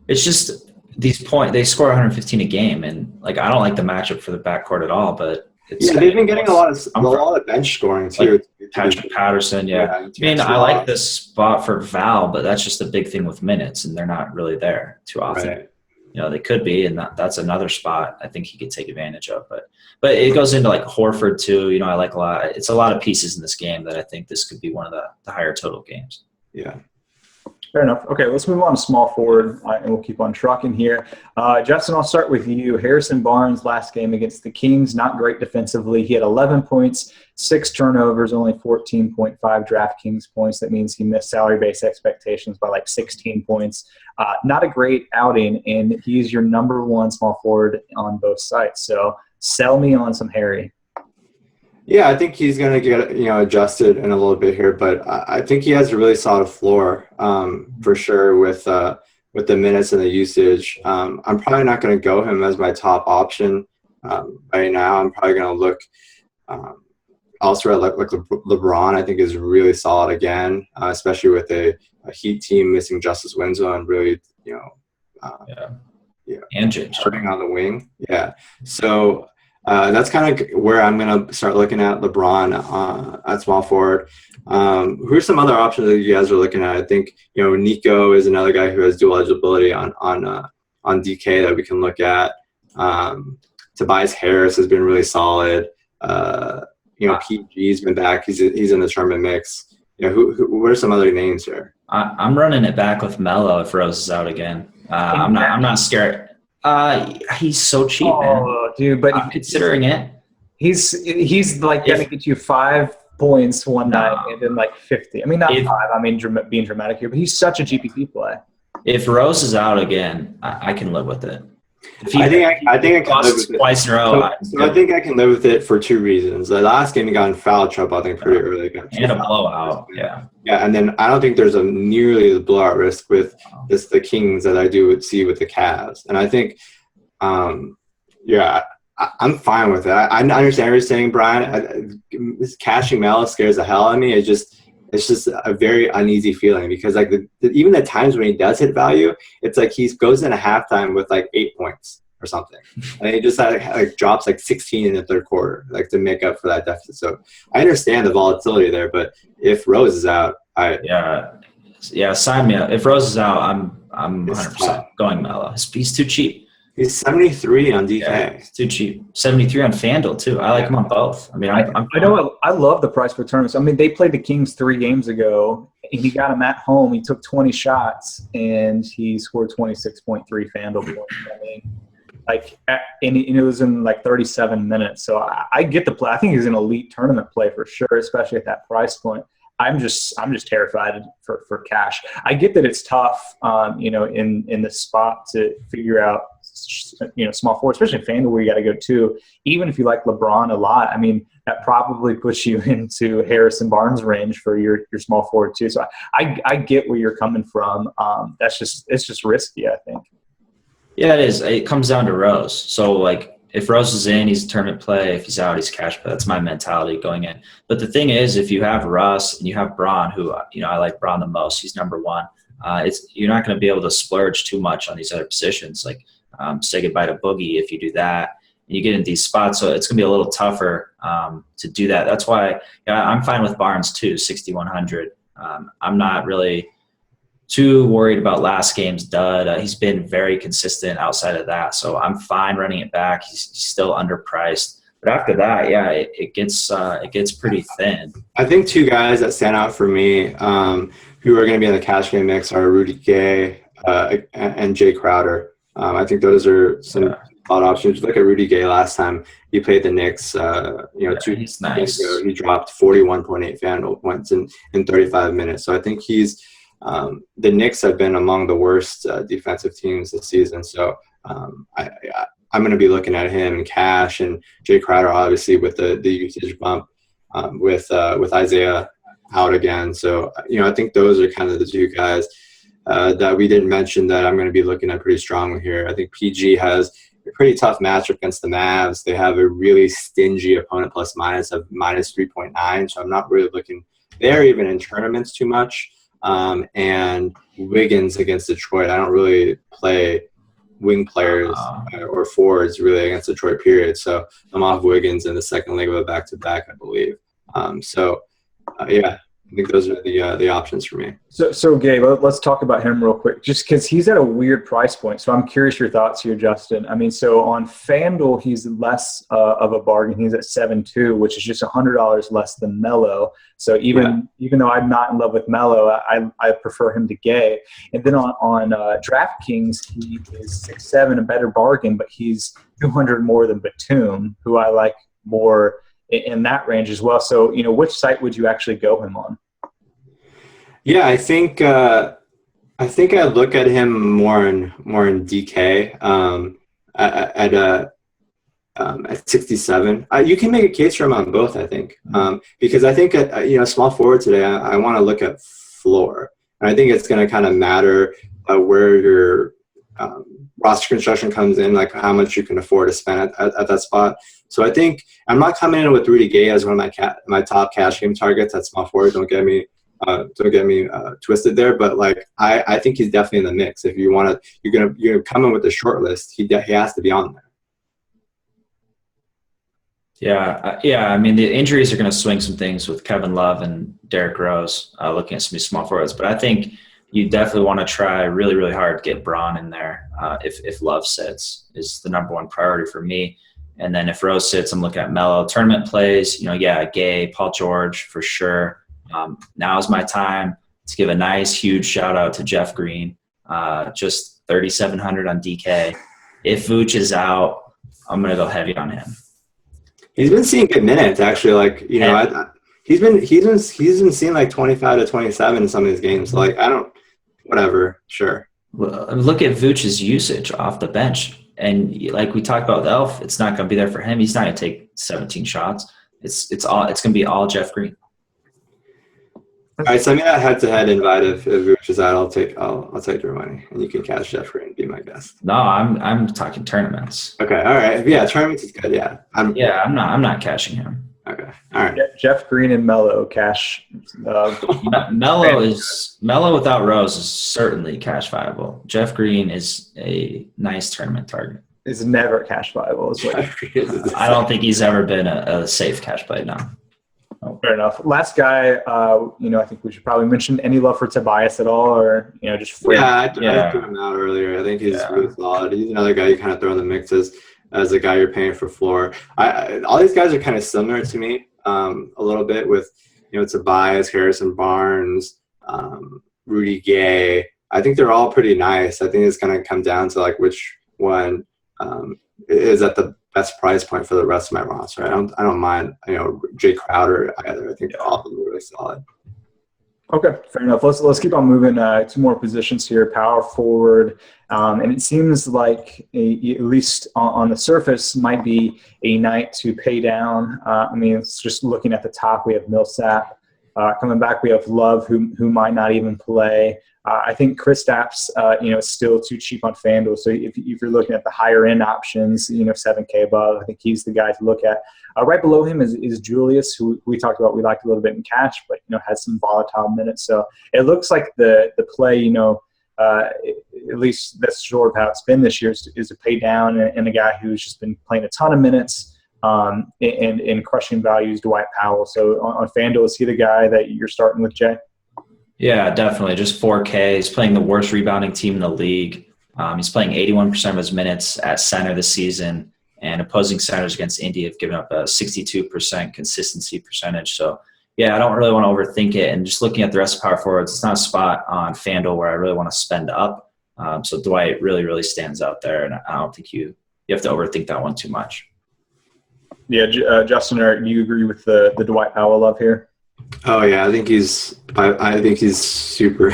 It's just they score 115 a game, and like I don't like the matchup for the backcourt at all. But they've been getting a lot of bench scoring too. Like Patrick Patterson, I mean, I like this spot for Val, but that's just a big thing with minutes, and they're not really there too often. Right. You know, they could be, and that's another spot I think he could take advantage of. But it goes into like Horford too. You know, I like a lot. It's a lot of pieces in this game that I think this could be one of the higher total games. Yeah. Fair enough. Okay, let's move on to small forward, and we'll keep on trucking here. Justin, I'll start with you. Harrison Barnes last game against the Kings, not great defensively. He had 11 points, 6 turnovers, only 14.5 DraftKings points. That means he missed salary-based expectations by like 16 points. Not a great outing, and he's your number one small forward on both sites. So sell me on some Harry. Yeah, I think he's going to get adjusted in a little bit here, but I think he has a really solid floor for sure with the minutes and the usage. I'm probably not going to go him as my top option right now. I'm probably going to look elsewhere. Like LeBron, I think is really solid again, especially with a Heat team missing Justice Winslow and really and James starting on the wing. Yeah, so. That's kind of where I'm going to start looking at LeBron at small forward. Who are some other options that you guys are looking at? I think, Nico is another guy who has dual eligibility on DK that we can look at. Tobias Harris has been really solid. PG's been back. He's in the tournament mix. What are some other names here? I'm running it back with Melo if Rose is out again. I'm not scared. He's so cheap, man. Dude, but I'm considering it. He's like going to get you 5 points one night and then like 50. I mean, not 5. I mean, being dramatic here, but he's such a GPP play. If Rose is out again, I can live with it. I think I can live with it. Twice in a row. So I think I can live with it for two reasons. The last game he got in foul trouble, I think, pretty early. And a blowout, yeah. Yeah, and then I don't think there's a nearly the blowout risk with the Kings that I do see with the Cavs. And I think, I'm fine with it. I understand what you're saying, Brian. Cashing Melo scares the hell out of me. It's just a very uneasy feeling because like even the times when he does hit value, it's like he goes in a halftime with like 8 points or something, and he just like drops like 16 in the third quarter, like to make up for that deficit. So I understand the volatility there, but if Rose is out, sign me up. If Rose is out, I'm 100% going Melo. He's too cheap. He's 73 on DK. Yeah, it's too cheap. 73 on FanDuel too. I like him on both. I mean, I know. I love the price per tournaments. I mean, they played the Kings 3 games ago, and he got them at home. He took 20 shots, and he scored 26.3 FanDuel points. I mean, and it was in like 37 minutes. So I get the play. I think he's an elite tournament play for sure, especially at that price point. I'm just terrified for cash. I get that it's tough, in the spot to figure out, small forward, especially in FanDuel where you got to go to. Even if you like LeBron a lot, I mean, that probably puts you into Harrison Barnes range for your small forward too. So I get where you're coming from. It's just risky, I think. Yeah, it is. It comes down to Rose. So like, if Rose is in, he's a tournament play. If he's out, he's cash play. That's my mentality going in. But the thing is, if you have Russ and you have Braun, who, I like Braun the most, he's number one, you're not going to be able to splurge too much on these other positions. Like, say goodbye to Boogie if you do that. And you get in these spots, so it's going to be a little tougher to do that. That's why I'm fine with Barnes too, 6,100. I'm not really too worried about last game's dud. He's been very consistent outside of that, so I'm fine running it back. He's still underpriced, but after that, it gets pretty thin. I think two guys that stand out for me, who are going to be in the cash game mix, are Rudy Gay and Jay Crowder. I think those are some odd options. Look at Rudy Gay last time he played the Knicks. 2 he's nice. games ago, he dropped 41.8 FanDuel points in 35 minutes. So I think he's. The Knicks have been among the worst defensive teams this season, so I'm going to be looking at him in cash, and Jay Crowder obviously with the usage bump with Isaiah out again. So I think those are kind of the two guys that we didn't mention that I'm going to be looking at pretty strongly here. I think PG has a pretty tough matchup against the Mavs. They have a really stingy opponent plus minus of minus 3.9, so I'm not really looking there even in tournaments too much. And Wiggins against Detroit. I don't really play wing players or forwards really against Detroit, period. So I'm off Wiggins in the second leg of a back-to-back, I believe. I think those are the options for me. So Gabe, let's talk about him real quick, just because he's at a weird price point. So I'm curious your thoughts here, Justin. I mean, so on FanDuel, he's less of a bargain. He's at 7.2, which is just $100 less than Melo. So even though I'm not in love with Melo, I prefer him to Gay. And then on DraftKings, he is 6.7, a better bargain, but he's 200 more than Batum, who I like more in that range as well. So, which site would you actually go him on? Yeah, I think I look at him more in DK at 67. You can make a case for him on both, I think, because I think small forward today. I want to look at floor, and I think it's going to kind of matter where your roster construction comes in, like how much you can afford to spend at that spot. So I think I'm not coming in with Rudy Gay as one of my top cash game targets at small forward. Don't get me twisted there, but like I think he's definitely in the mix. If you want to, you're gonna come in with the short list. He has to be on there. Yeah. I mean, the injuries are going to swing some things with Kevin Love and Derrick Rose looking at some small forwards, but I think you definitely want to try really, really hard to get Braun in there. If Love sits is the number one priority for me. And then if Rose sits, I'm looking at Melo. Tournament plays, Gay, Paul George for sure. Now is my time to give a nice, huge shout out to Jeff Green. Just 3,700 on DK. If Vooch is out, I'm going to go heavy on him. He's been seeing good minutes, actually. He's been seeing like 25 to 27 in some of these games. Like, whatever, sure. Well, look at Vooch's usage off the bench. And like we talked about with Elf, it's not going to be there for him. He's not going to take 17 shots. It's going to be all Jeff Green. All right, send me that head-to-head invite if Vooch is out. I'll take your money, and you can cash Jeff Green and be my guest. No, I'm talking tournaments. Okay, all right. Yeah, tournaments is good. Yeah, I'm not cashing him. Okay, all right. Jeff Green and Melo cash. Melo without Rose is certainly cash viable. Jeff Green is a nice tournament target. Is never cash viable. I don't think he's ever been a safe cash play now. Oh, fair enough. Last guy, I think we should probably mention any love for Tobias at all, or just free. I threw him out earlier. I think he's really solid. He's another guy you kind of throw in the mix as a guy you're paying for floor. All these guys are kind of similar to me a little bit with Tobias, Harrison Barnes, Rudy Gay. I think they're all pretty nice. I think it's going to come down to like which one is at the best price point for the rest of my roster. I don't mind Jay Crowder either. I think all of them are really solid. Okay, fair enough. Let's keep on moving. 2 more positions here. Power forward, and it seems like at least on the surface might be a night to pay down. It's just looking at the top. We have Millsap coming back. We have Love, who might not even play. I think Kristaps, is still too cheap on FanDuel. So if you're looking at the higher end options, 7K above, I think he's the guy to look at. Right below him is Julius, who we talked about. We liked a little bit in cash, but has some volatile minutes. So it looks like the play, at least that's sort of how it's been this year, is a pay down and a guy who's just been playing a ton of minutes. And crushing values, Dwight Powell. So on FanDuel, is he the guy that you're starting with, Jay? Yeah, definitely. Just 4K. He's playing the worst rebounding team in the league. He's playing 81% of his minutes at center this season, and opposing centers against Indy have given up a 62% consistency percentage. So, yeah, I don't really want to overthink it. And just looking at the rest of power forwards, it's not a spot on FanDuel where I really want to spend up. So Dwight really, really stands out there, and I don't think you have to overthink that one too much. Yeah, Justin, do you agree with the Dwight Powell love here? Oh yeah, I think he's super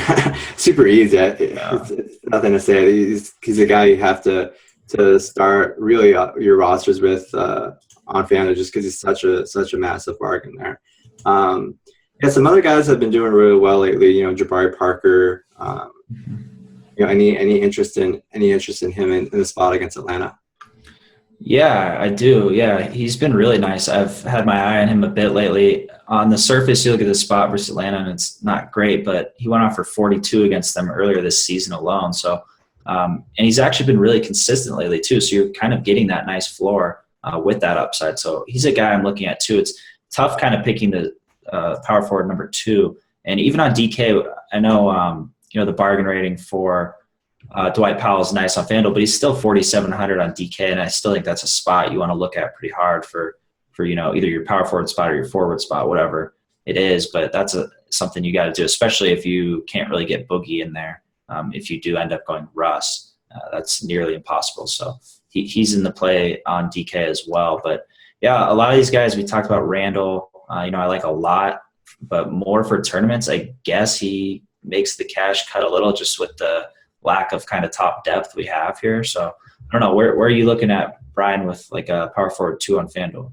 super easy. It's nothing to say. He's a guy you have to start really your rosters with on FanDuel just because he's such a massive bargain there. Some other guys have been doing really well lately. Jabari Parker. Any interest in him in the spot against Atlanta? Yeah, I do. Yeah, he's been really nice. I've had my eye on him a bit lately. On the surface, you look at the spot versus Atlanta, and it's not great, but he went off for 42 against them earlier this season alone. So, and he's actually been really consistent lately too. So you're kind of getting that nice floor with that upside. So he's a guy I'm looking at too. It's tough kind of picking the power forward number 2. And even on DK, I know, the bargain rating for Dwight Powell is nice on FanDuel, but he's still 4,700 on DK, and I still think that's a spot you want to look at pretty hard for either your power forward spot or your forward spot, whatever it is. But that's something you got to do, especially if you can't really get Boogie in there. If you do end up going Russ, that's nearly impossible. So he's in the play on DK as well. But yeah, a lot of these guys, we talked about Randall, I like a lot, but more for tournaments. I guess he makes the cash cut a little just with the lack of kind of top depth we have here. So I don't know, where are you looking at, Bryan, with like a power forward 2 on FanDuel?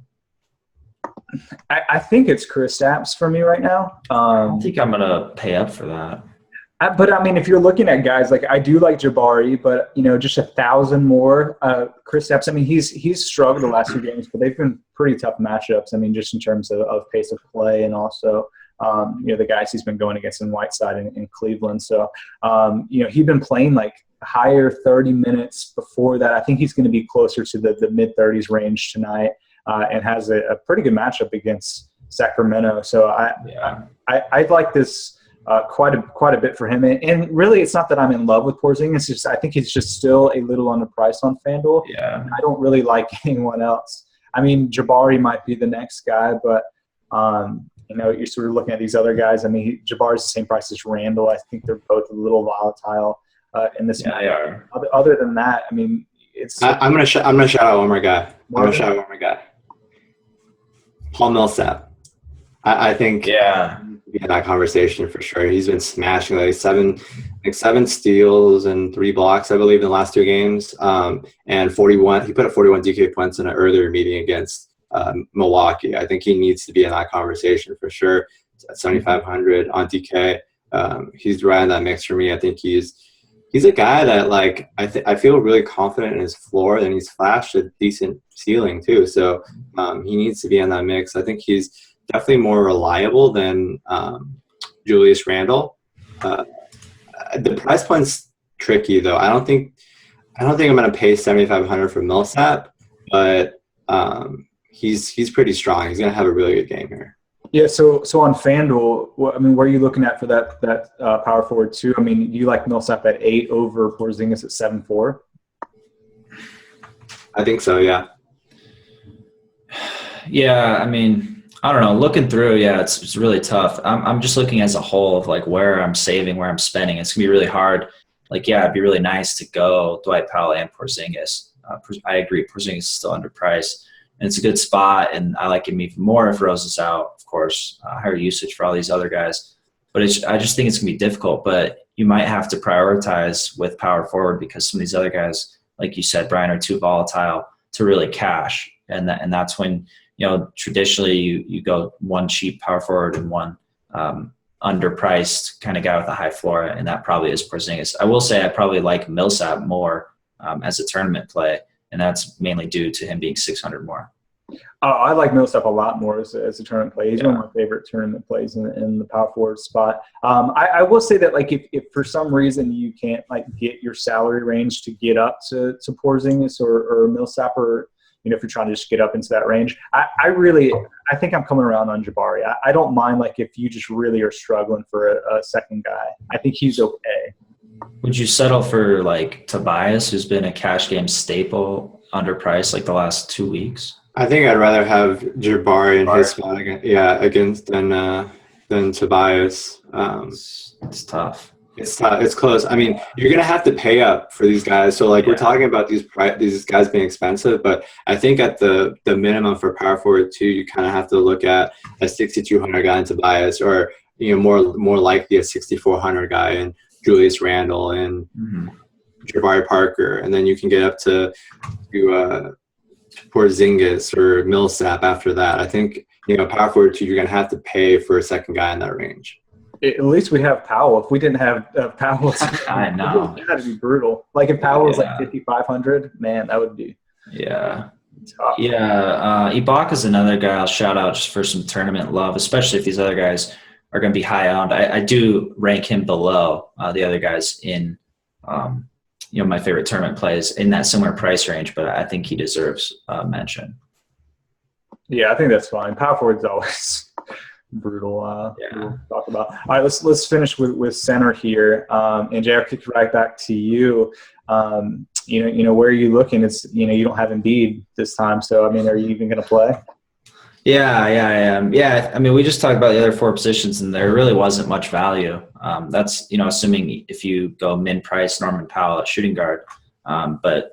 I think it's Kristaps for me right now. I don't think I'm going to pay up for that. But if you're looking at guys, like I do like Jabari, but just 1,000 more. Kristaps, he's struggled the last 2 games, but they've been pretty tough matchups. Just in terms of pace of play and also the guys he's been going against in Whiteside in Cleveland. So he'd been playing like higher 30 minutes before that. I think he's going to be closer to the mid 30s range tonight, and has a pretty good matchup against Sacramento. So I'd like this quite a bit for him. And really, it's not that I'm in love with Porzingis. It's just I think he's just still a little underpriced on FanDuel. Yeah, I don't really like anyone else. Jabari might be the next guy, but you're sort of looking at these other guys. Jabari's the same price as Randall. I think they're both a little volatile in this. Yeah, they are. Other than that, it's. I'm gonna shout out one more guy. Paul Millsap. I think be in that conversation for sure. He's been smashing like seven steals and 3 blocks, I believe, in the last 2 games. And 41. He put up 41 DK points in an earlier meeting against Milwaukee. I think he needs to be in that conversation for sure. At 7,500 on DK, he's right in that mix for me. I think he's a guy that like I feel really confident in his floor, and he's flashed a decent ceiling too. So he needs to be in that mix. I think he's definitely more reliable than Julius Randle. The price point's tricky though. I don't think I'm going to pay 7,500 for Millsap, but he's pretty strong. He's going to have a really good game here. Yeah, so on FanDuel, where are you looking at for that power forward too? I mean, do you like Millsap at 8 over Porzingis at 7.4? I think so, yeah. Yeah, I mean, I don't know. Looking through, yeah, it's really tough. I'm just looking as a whole of like where I'm saving, where I'm spending. It's gonna be really hard. Like, yeah, it'd be really nice to go Dwight Powell and Porzingis. I agree, Porzingis is still underpriced. And it's a good spot, and I like him even more if Rose is out, of course. Higher usage for all these other guys. But I just think it's going to be difficult. But you might have to prioritize with power forward because some of these other guys, like you said, Bryan, are too volatile to really cash. And that's when, traditionally you go one cheap power forward and one underpriced kind of guy with a high floor, and that probably is Porzingis. I will say I probably like Millsap more as a tournament play. And that's mainly due to him being 600 more. I like Millsap a lot more as a tournament play. He's one of my favorite tournament plays in the power forward spot. I will say that like if for some reason you can't like get your salary range to get up to Porzingis or Millsap, or if you're trying to just get up into that range, I think I'm coming around on Jabari. I don't mind like if you just really are struggling for a second guy. I think he's okay. Would you settle for like Tobias, who's been a cash game staple, underpriced like the last 2 weeks? I think I'd rather have Jabari in his spot than Tobias. It's tough. It's tough. It's close. I mean, you're gonna have to pay up for these guys. So we're talking about these guys being expensive, but I think at the minimum for power forward too, you kind of have to look at a 6,200 guy in Tobias, or more likely a 6,400 guy in Julius Randle and Jabari Parker, and then you can get up to Porzingis or Millsap after that. I think power forward 2, you're going to have to pay for a second guy in that range. At least we have Powell. If we didn't have Powell, I know that'd be brutal. Like if Powell was like 5,500, man, that would be tough. Yeah, Ibaka's another guy I'll shout out just for some tournament love, especially if these other guys are going to be high owned. I do rank him below the other guys in, my favorite tournament plays in that similar price range, but I think he deserves mention. Yeah, I think that's fine. Power forward's always brutal to talk about. All right, let's finish with center here. And Jay, I'll kick it right back to you. Where are you looking? It's you don't have Embiid this time, so I mean, are you even going to play? Yeah, I am. Yeah, I mean, we just talked about the other 4 positions, and there really wasn't much value. That's, assuming if you go min price Norman Powell at shooting guard. But,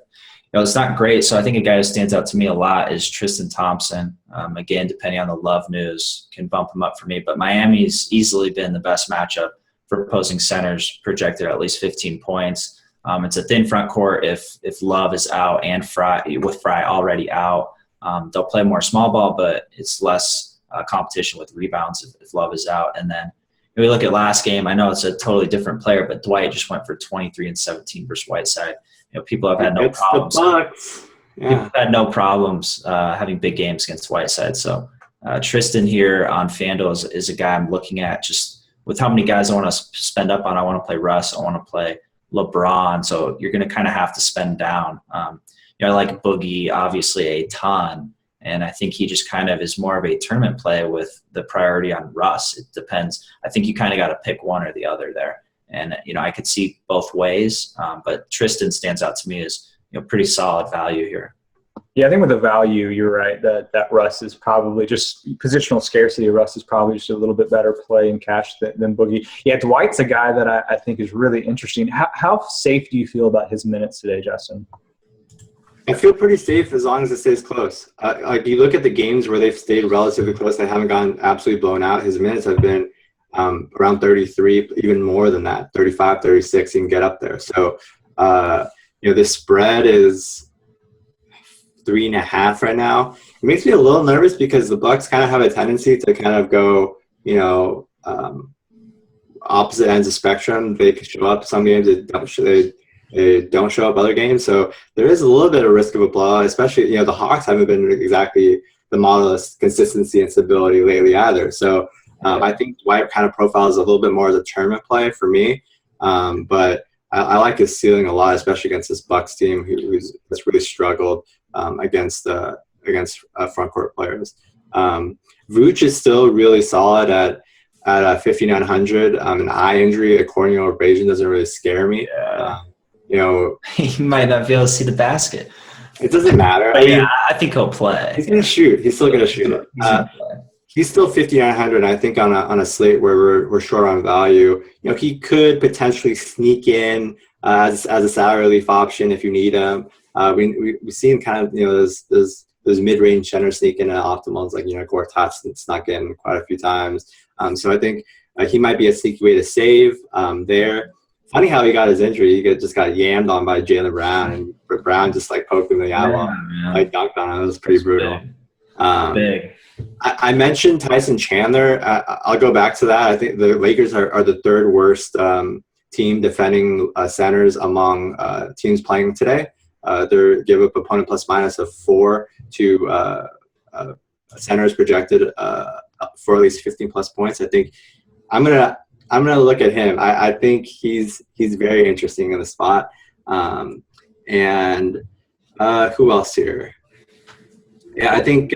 it's not great. So I think a guy who stands out to me a lot is Tristan Thompson. Again, depending on the love news, can bump him up for me. But Miami's easily been the best matchup for opposing centers, projected at least 15 points. It's a thin front court if Love is out and Fry already out. They'll play more small ball, but it's less competition with rebounds if Love is out. And then if we look at last game, I know it's a totally different player, but Dwight just went for 23 and 17 versus Whiteside. People have had no problems. The Bucks. Yeah. People have had no problems having big games against Whiteside. So Tristan here on FanDuel is a guy I'm looking at just with how many guys I want to spend up on. I want to play Russ. I want to play LeBron. So you're going to kind of have to spend down. I like Boogie obviously a ton, and I think he just kind of is more of a tournament play with the priority on Russ. It depends. I think you kind of got to pick one or the other there. And, I could see both ways, but Tristan stands out to me as, pretty solid value here. Yeah, I think with the value, you're right, that Russ is probably just positional scarcity. Russ is probably just a little bit better play in cash than Boogie. Yeah, Dwight's a guy that I think is really interesting. How safe do you feel about his minutes today, Justin? I feel pretty safe as long as it stays close. Like you look at the games where they've stayed relatively close, they haven't gotten absolutely blown out. His minutes have been around 33, even more than that, 35, 36, you can get up there. So, the spread is 3.5 right now. It makes me a little nervous because the Bucks kind of have a tendency to kind of go, opposite ends of spectrum. They can show up some games, they don't show up other games. So there is a little bit of risk of a blowout, especially, the Hawks haven't been exactly the model of consistency and stability lately either. So I think Dwight kind of profiles a little bit more as a tournament play for me. But I like his ceiling a lot, especially against this Bucks team that's really struggled against front court players. Vooch is still really solid at 5,900. An eye injury, a corneal abrasion doesn't really scare me. He might not be able to see the basket. It doesn't matter. I think he'll play. He's gonna shoot. He's still gonna shoot. He's still 5,900. I think on a slate where we're short on value. He could potentially sneak in as a salary relief option if you need him. We've seen kind of those mid-range centers sneak in at optimals, like Gortat's snuck in quite a few times. So I think he might be a sneaky way to save there. Funny how he got his injury. He just got yammed on by Jaylen Brown, and Brown just poked him in the eyeball, dunked on him. It was pretty brutal. Big. I mentioned Tyson Chandler. I'll go back to that. I think the Lakers are the third worst team defending centers among teams playing today. They give up opponent plus minus of 4 to centers projected for at least 15 plus points. I think I'm gonna look at him. I think he's very interesting in the spot. And who else here? Yeah, I think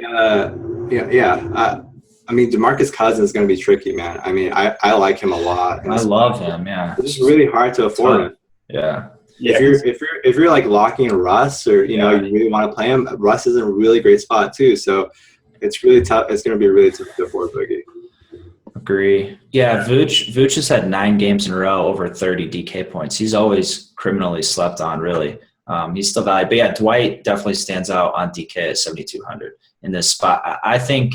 DeMarcus Cousins is going to be tricky, man. I like him a lot. I love him. Yeah, it's just really hard to afford him. Yeah. If you're like locking in Russ, or you really want to play him, Russ is in a really great spot too. So it's really tough. It's going to be really tough to afford Boogie. Agree. Yeah, Vooch has had 9 games in a row over 30 DK points. He's always criminally slept on, really. He's still valued. But yeah, Dwight definitely stands out on DK at 7,200 in this spot. I think,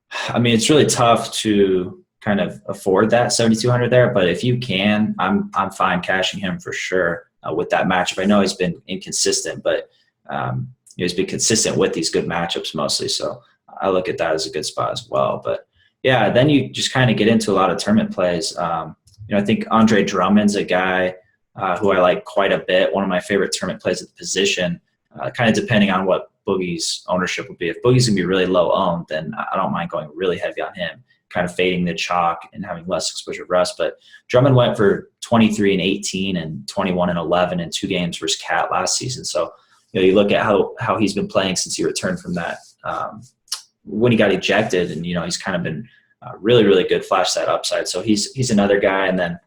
it's really tough to kind of afford that 7,200 there, but if you can, I'm fine cashing him for sure with that matchup. I know he's been inconsistent, but he's been consistent with these good matchups mostly. So I look at that as a good spot as well. But yeah, then you just kind of get into a lot of tournament plays. I think Andre Drummond's a guy who I like quite a bit. One of my favorite tournament plays at the position, kind of depending on what Boogie's ownership would be. If Boogie's going to be really low owned, then I don't mind going really heavy on him, kind of fading the chalk and having less exposure to Russ. But Drummond went for 23 and 18 and 21 and 11 in 2 games versus Cat last season. So, you look at how he's been playing since he returned from that when he got ejected, and he's kind of been really, really good, flash that upside. So he's another guy. And then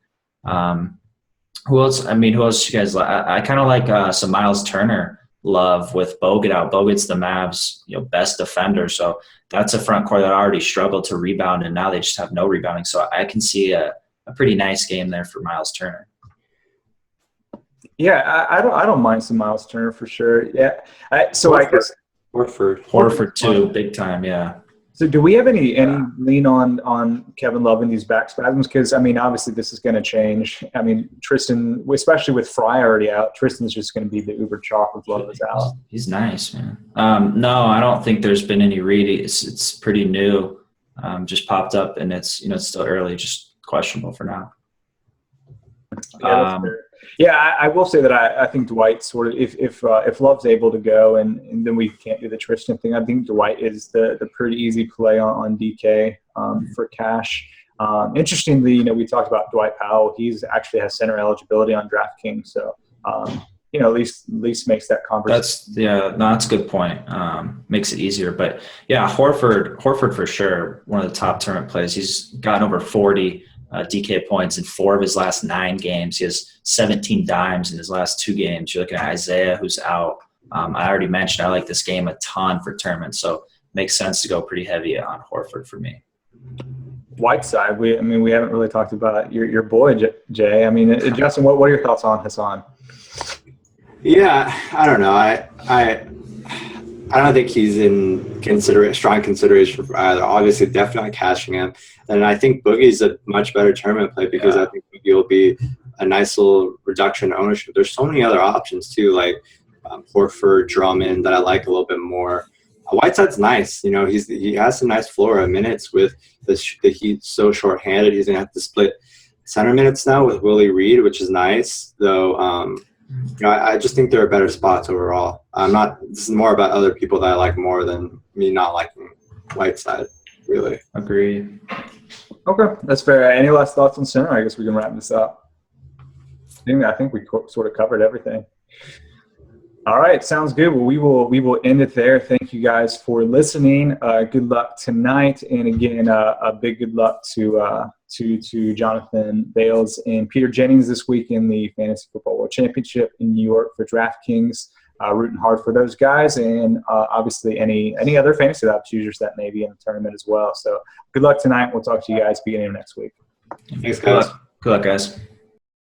who else? Who else do you guys like? I kind of like some Miles Turner love with Bogut out. Bogut's the Mavs best defender, so that's a front court that already struggled to rebound, and now they just have no rebounding. So I can see a pretty nice game there for Miles Turner. Yeah, I don't mind some Miles Turner for sure. Yeah, I guess Horford too, big time. Yeah. So do we have any lean on Kevin Love in these back spasms? Because, obviously this is going to change. Tristan, especially with Fry already out, Tristan's just going to be the uber chalk if Love is out. He's nice, man. No, I don't think there's been any read. It's pretty new. Just popped up, and it's still early, just questionable for now. Yeah, I will say that I think Dwight sort of, if Love's able to go and then we can't do the Tristan thing, I think Dwight is the pretty easy play on DK for cash. Interestingly, we talked about Dwight Powell. He's actually has center eligibility on DraftKings, so at least makes that conversation. That's a good point. Makes it easier, but yeah, Horford for sure, one of the top tournament plays. He's gotten over 40 DK points in 4 of his last 9 games. He has 17 dimes in his last 2 games. You're looking at Isaiah, who's out. I already mentioned I like this game a ton for tournaments, so it makes sense to go pretty heavy on Horford for me. Whiteside, we haven't really talked about your boy Jay. Justin, what are your thoughts on Hassan? Yeah, I don't know. I don't think he's in strong consideration for either. Obviously, definitely cashing him. And I think Boogie's a much better tournament play because I think Boogie will be a nice little reduction in ownership. There's so many other options too, like Horford, Drummond that I like a little bit more. Whiteside's nice. You know, he has some nice floor of minutes with the Heat so short-handed. He's going to have to split center minutes now with Willie Reed, which is nice. Though, you know, I just think there are better spots overall. This is more about other people that I like more than me not liking Whiteside, really. Agreed. Okay, that's fair. Any last thoughts on center? I guess we can wrap this up. I think we sort of covered everything. All right, sounds good. Well, we will end it there. Thank you guys for listening. Good luck tonight, and again, a big good luck to Jonathan Bales and Peter Jennings this week in the Fantasy Football World Championship in New York for DraftKings. Rooting hard for those guys, and obviously any other FantasyLabs users that may be in the tournament as well. So good luck tonight. We'll talk to you guys beginning of next week. Thanks, guys. Good luck, guys.